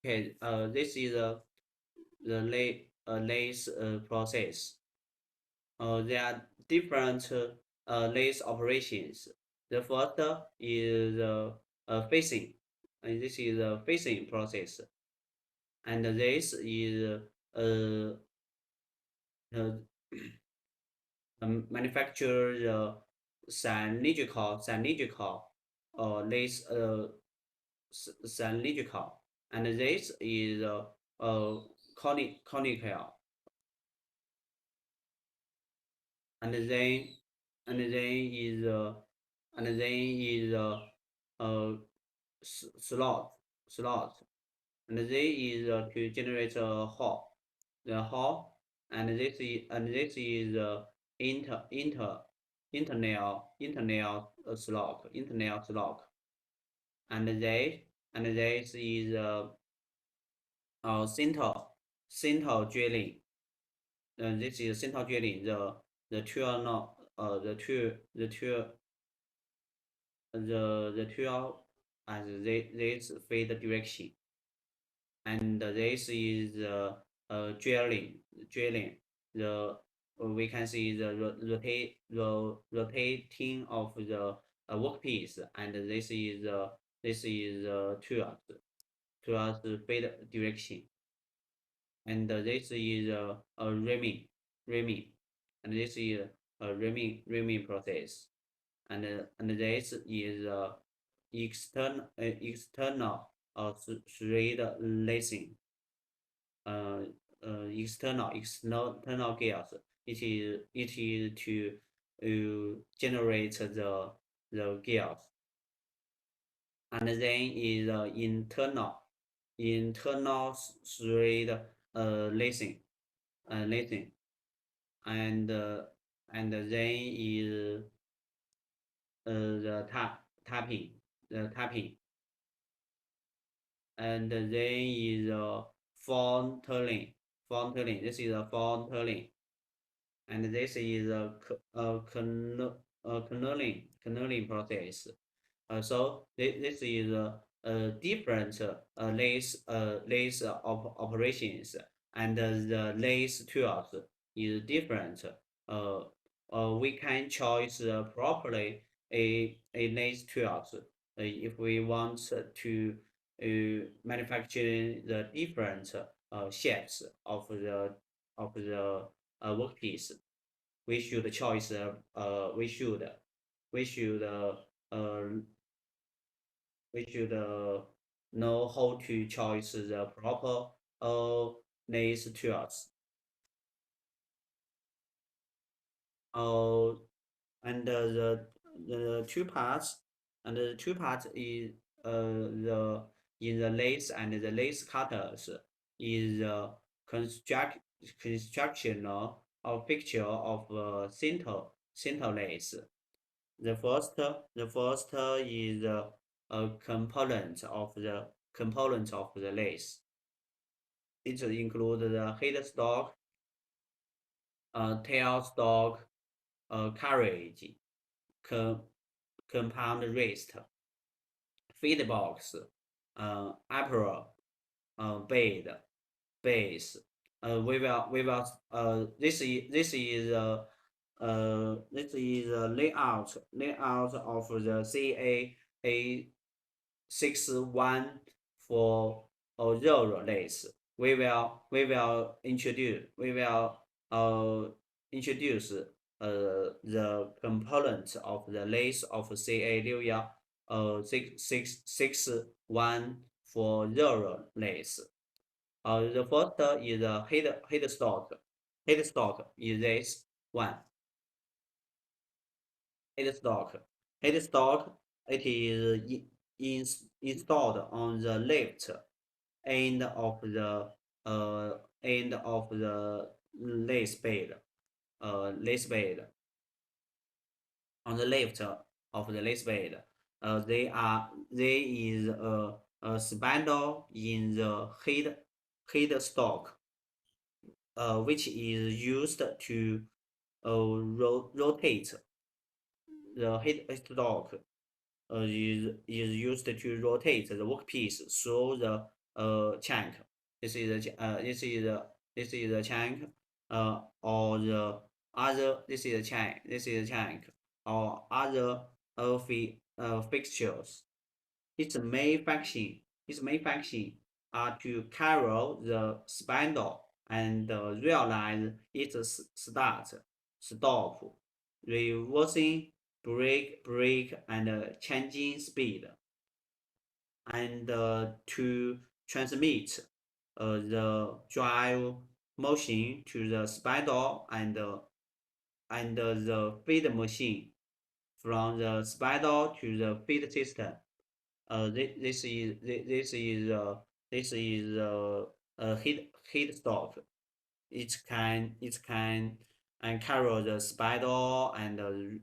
Okay, this is the lathe process. There are different lathe operations. The first is facing. And this is a facing process. And this is manufacture cylindrical lathe cylindrical. And this is conical. And then is slot. And this is to generate a hole. The hole. And this is internal slot. And this is center drilling. This is center drilling. The tool tool as this feed direction, and this is drilling. The we can see the rotating of the workpiece, and this is tools feed direction, and this is reaming, and this is a reaming process, and this is external thread lacing, external gears. It is to generate the gears, and then is internal thread lacing, and then is the tapping, and then is form turning. This is a form turning, and this is a canoling process. So this is different lathe operations, and the lathe tools is different. We can choose properly a lathe tools if we want to manufacture the different shapes of the workpiece. We should choose we should know how to choose the proper lathe tools. And the two parts, and the two parts is the in the lathe and the lathe cutters is constructional of picture of center lathe. The first is a component of the lathe. It includes the headstock, tailstock, carriage, compound rest, feed box, upper bed, base. We will this is a layout of the CA61 for zero lathe. We will introduce the components of the lathe of CA61 for zero lathe. The first is the headstock. Headstock is this one. Headstock. It is installed on the left end of the lathe bed. On the left of the lathe bed, there is a spindle in the headstock, which is used to rotate the headstock. Is used to rotate the workpiece through the chunk. This is the chunk, or the other. This is the chunk, or other fixtures. Its main function are to carry the spindle and realize its start, stop, reversing, brake, and changing speed, and to transmit the drive motion to the spindle and the feed machine, from the spindle to the feed system. This is a headstock. It can and carry the spindle and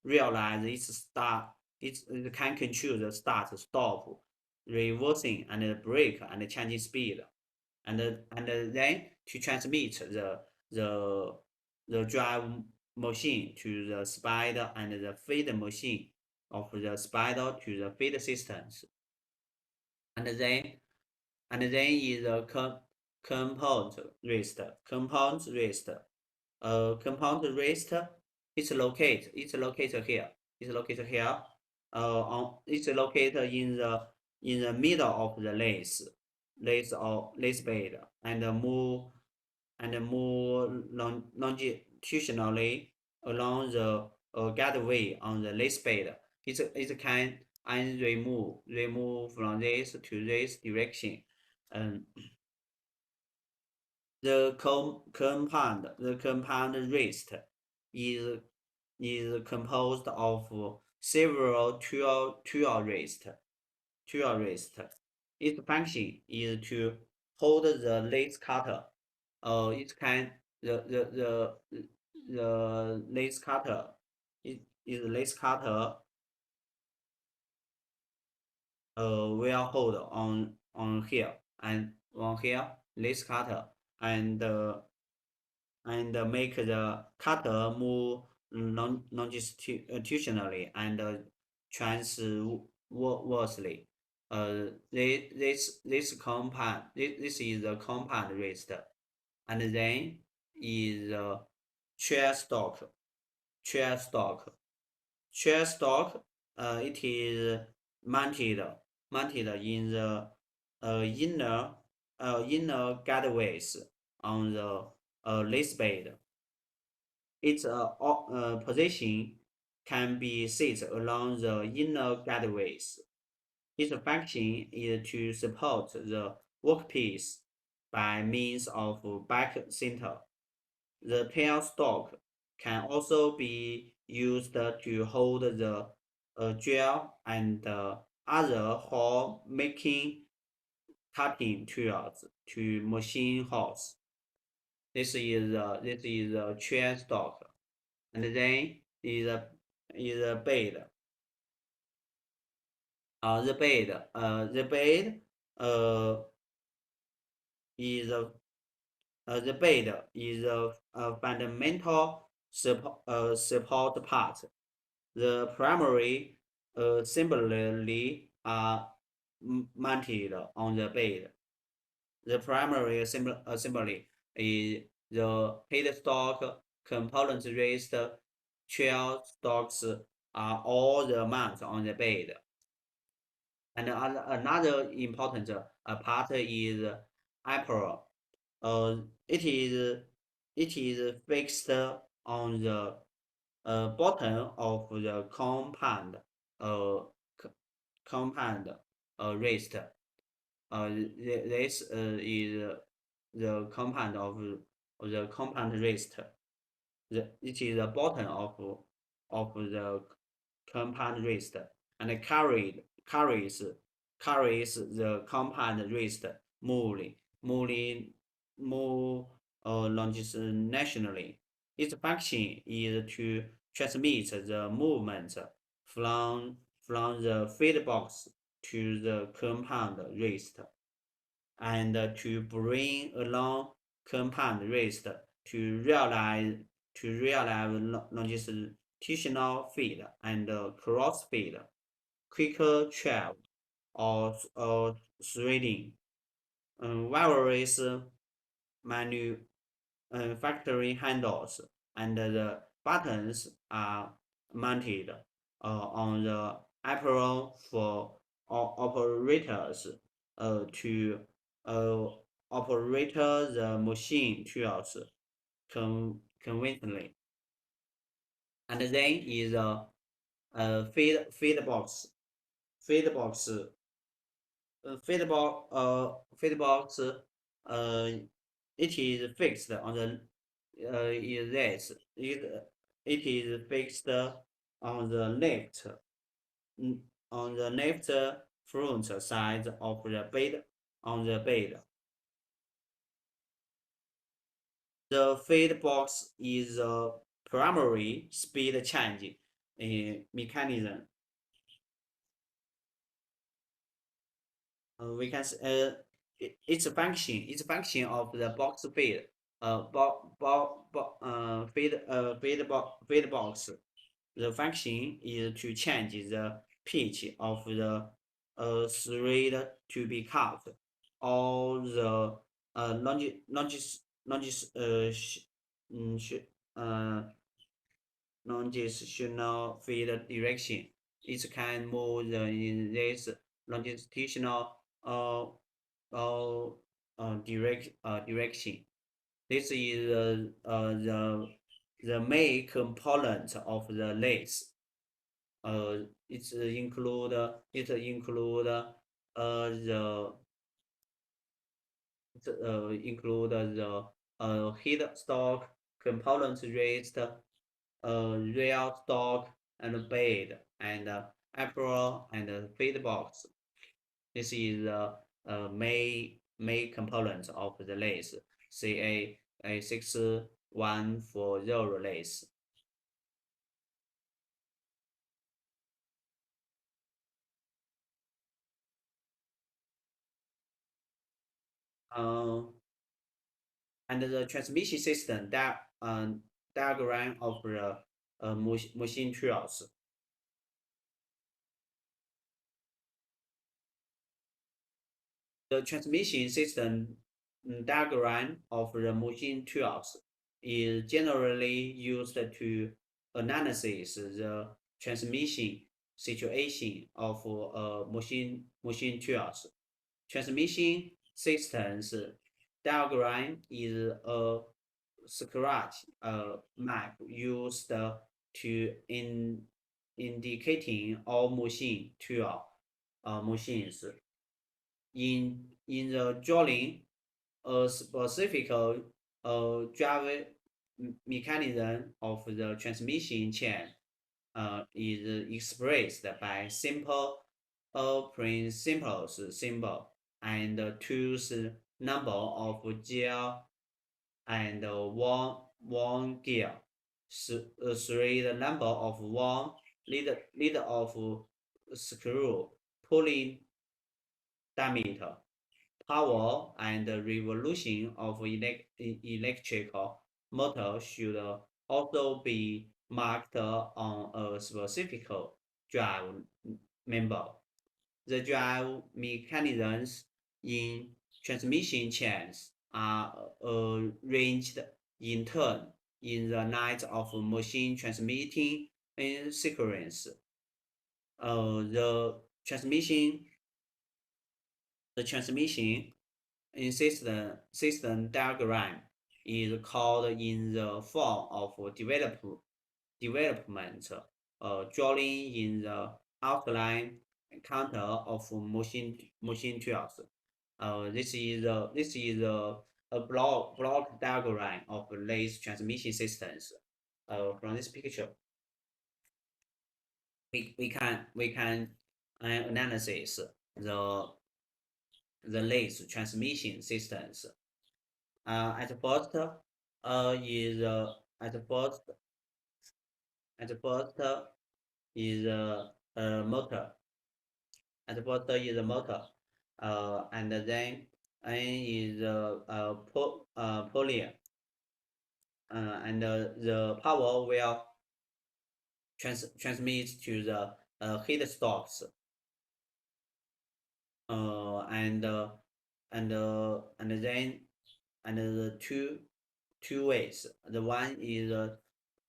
realize its start. It can control the start, stop, reversing, and brake, and changing speed, and then to transmit the drive machine to the spindle and the feed machine of the spindle to the feed systems. And then is the compound wrist. Compound wrist. Compound wrist it's located here. It's located here. It's located in the middle of the lathe bed and move longitudinally along the gateway on the lathe bed. It can and remove from this to this direction. The compound wrist is composed of several tool wrists. Its function is to hold the lathe cutter. It can the lathe cutter is lathe cutter will hold on here and on here lathe cutter and make the cutter move longitudinally and transversely. This compound this is the compound wrist, and then is the chair stock. It is mounted in the inner gateways on the lathe bed. Its position can be set along the inner gateways. Its function is to support the workpiece by means of back center. The tail stalk can also be used to hold the drill and other hole making cutting tools to machine holes. This is the chair stock, and then is a bed. The bed is a fundamental support part. The primary similarly are mounted on the bed. The primary assembly is the headstock, component wrist, chair stocks are all the mounts on the bed. And another important part is apron. It is fixed on the bottom of the compound wrist. This is the compound of the compound wrist. It is the bottom of the compound wrist and carries the compound wrist moving longitudinally. Its function is to transmit the movement from the feed box to the compound wrist, and to bring along compound wrist to realize longitudinal feed and cross feed, quicker travel or threading. Various manufacturing handles and the buttons are mounted on the apron for operators to operate the machine tools conveniently. And then is a feed box. Feed box. It is fixed on the it is fixed on the left front side of the bed on the bed. The feed box is a primary speed change mechanism. We can its function of the box feed feed box. The function is to change the pitch of the thread to be cut, or the longitudinal feed direction. It can move in this longitudinal direction. This is the main component of the lathe. It include the include the heat stock, component raised, rail stock and bed, and apron and feed box. This is the main component of the lathe. CA 6140 lathe. And the transmission system diagram of the machine tools. The transmission system diagram of the machine tools is generally used to analyze the transmission situation of machine tools. Transmission systems diagram is a scratch map used to indicating all machine tool machines. In the drawing, a specific drive mechanism of the transmission chain is expressed by simple principles symbol and tools number of gear and one gear, three the number of one lead of screw pulling diameter, power and revolution of electrical motor should also be marked on a specific drive member. The drive mechanisms in transmission chains are arranged in turn in the line of machine transmitting sequence. The transmission system diagram is called in the form of development drawing in the outline counter of machine tools. This is a block diagram of lathe transmission systems. From this picture, we can analyze the lathe transmission systems. At first, is motor. At first is a motor, and then is pulley, and the power will transmit to the heat stocks, and then the two ways. The one is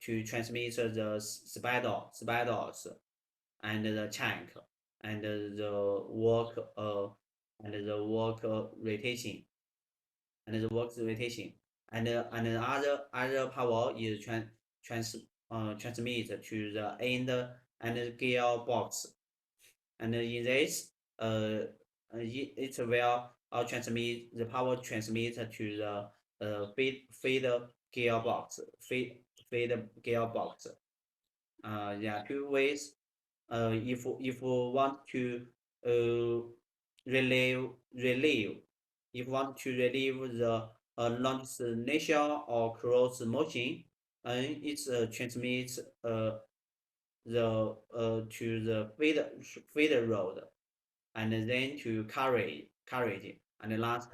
to transmit the spindles and the tank and the work rotation and other power is transmit to the end and the gearbox, and in this it will transmit the power transmit to the feed gearbox. There are two ways. If we want to relieve if want to relieve the longitudinal or cross motion, it transmits to the feeder rod, and then to carriage, and last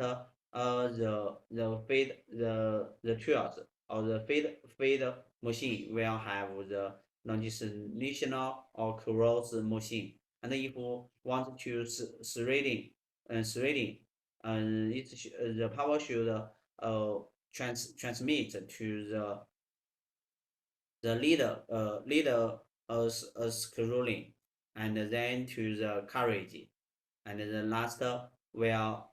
the tools or the feed machine will have the longitudinal or cross machine. And if you want to threading, the power should transmit to the leader scrolling, and then to the carriage, and the last will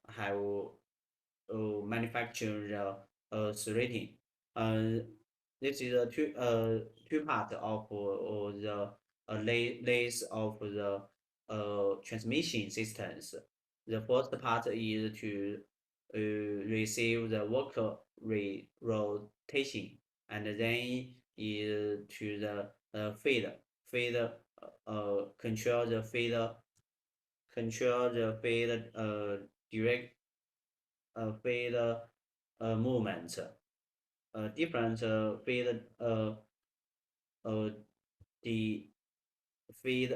have manufacture threading. This is a two part of the lathe of the transmission systems. The first part is to receive the work rotation, and then is to the feed control the feed direct feed movement. Different feed the feed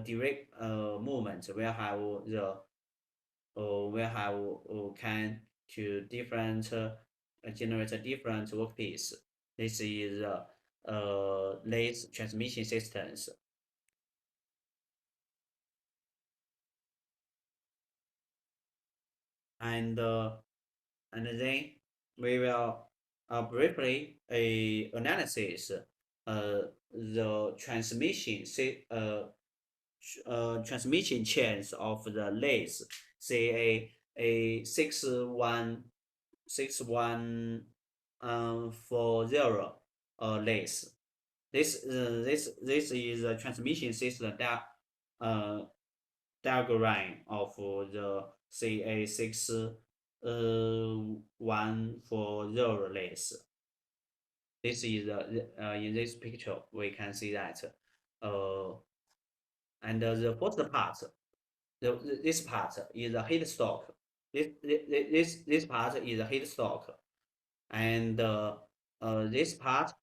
direct movement will have the will have can to different generate a different workpiece. This is lathe transmission systems. And then we will briefly analysis the transmission chains of the lathe, say a 6140 lathe. This is a transmission system that diagram of the CA6140 lathe. This is in this picture we can see that, and the first part, this part is a heat stock. This part is a heat stock, and this part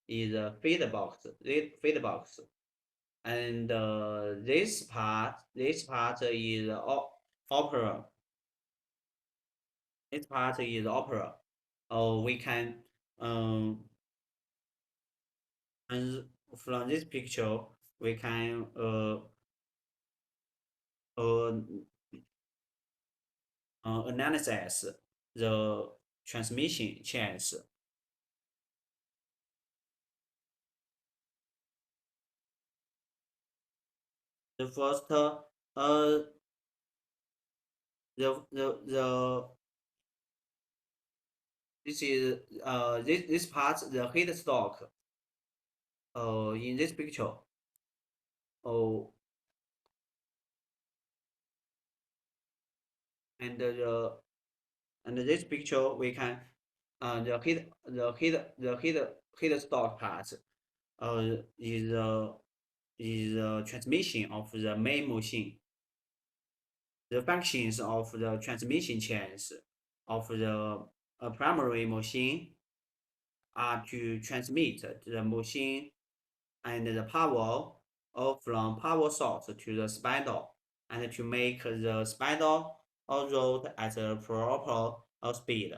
is a feed box. Feed box, and this part is opera. This part is opera. We can and from this picture we can analyze the transmission chains. The first this is this part, the heat stock in this picture. And this picture we can the heat stock part is the transmission of the main machine. The functions of the transmission chains of the primary machine are to transmit the machine and the power from power source to the spindle, and to make the spindle rotate at a proper speed.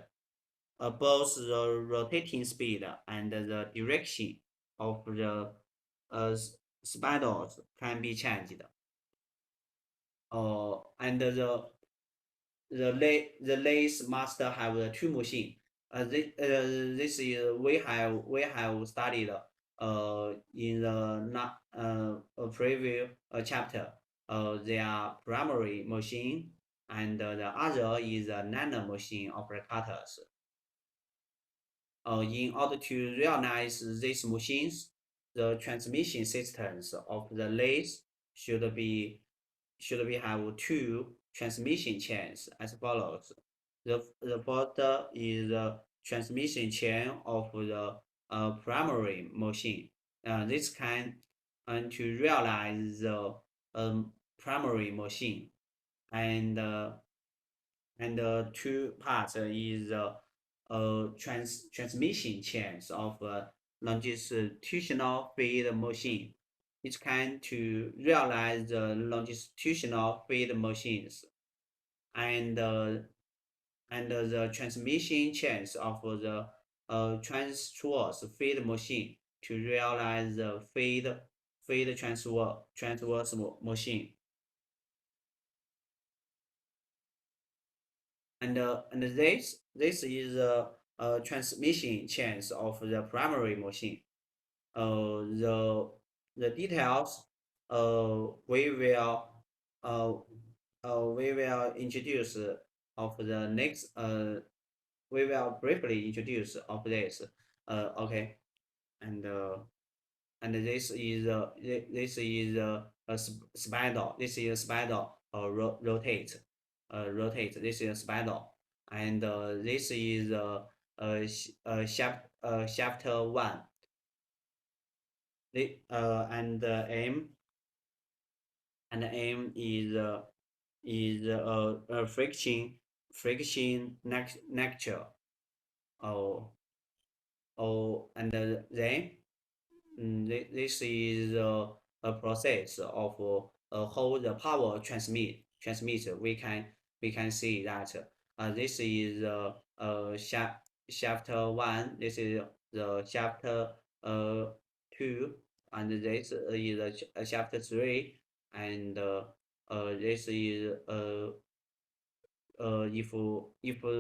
Both the rotating speed and the direction of the spindles can be changed. And the lathe must have two machines. This is we have studied in the previous chapter. They are primary machine, and the other is a nano machine operators. In order to realize these machines, the transmission systems of the lathe should have two transmission chains as follows. The first is the transmission chain of the primary machine. This can to realize the primary machine, and two parts is transmission chains of longitudinal feed machine. it can to realize the longitudinal feed machines and the transmission chains of the transverse feed machine to realize the feed transverse machine. And this is transmission chains of the primary machine. The details we will introduce of the next we will briefly introduce of this. Okay, and this is a spindle. This is a spindle rotate. Rotate. This is a spindle, and this is shaft one. And aim is a friction nature. And then this is a process of how the power transmit. We can see that this is shaft one. This is the shaft two, and this is shaft three, and this is if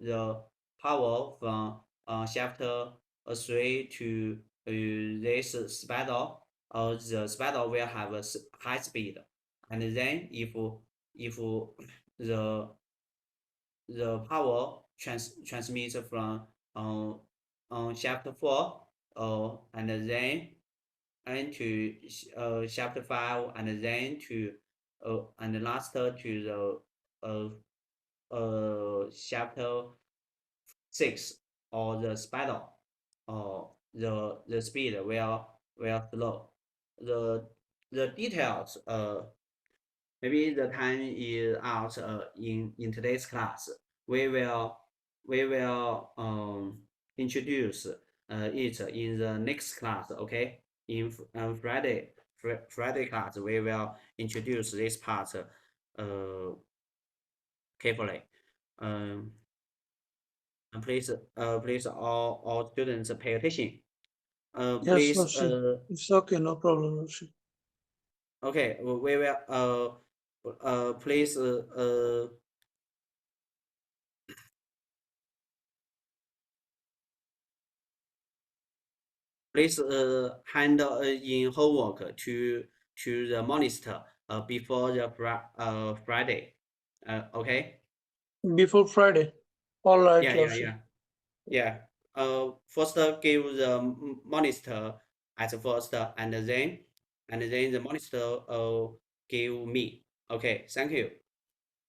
the power from shaft 3 to this spindle, the spindle will have a high speed, and then if the power transmits from shaft 4 and then to shaft 5, and then to and last to the shaft 6 or the spindle, the speed will slow. The details maybe the time is out in today's class. We will introduce it in the next class. Okay, in Friday class we will introduce this part carefully. And please all students pay attention. Please yes, it's okay, no problem. Okay, we will please please hand in homework to the monitor before the Friday. Okay. Before Friday. All right. Yeah. First give the monitor at first, and then the monitor give me. Okay. Thank you.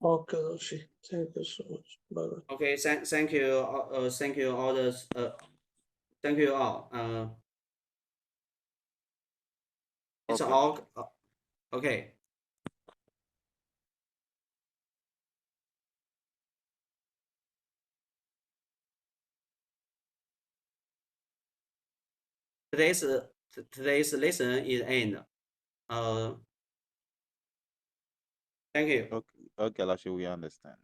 Okay, Roshi. Thank you so much. Bye bye. Okay. Thank you. Thank you all this. Thank you all. It's okay. all okay. Today's lesson is end. Thank you. Okay, Lashi, we understand.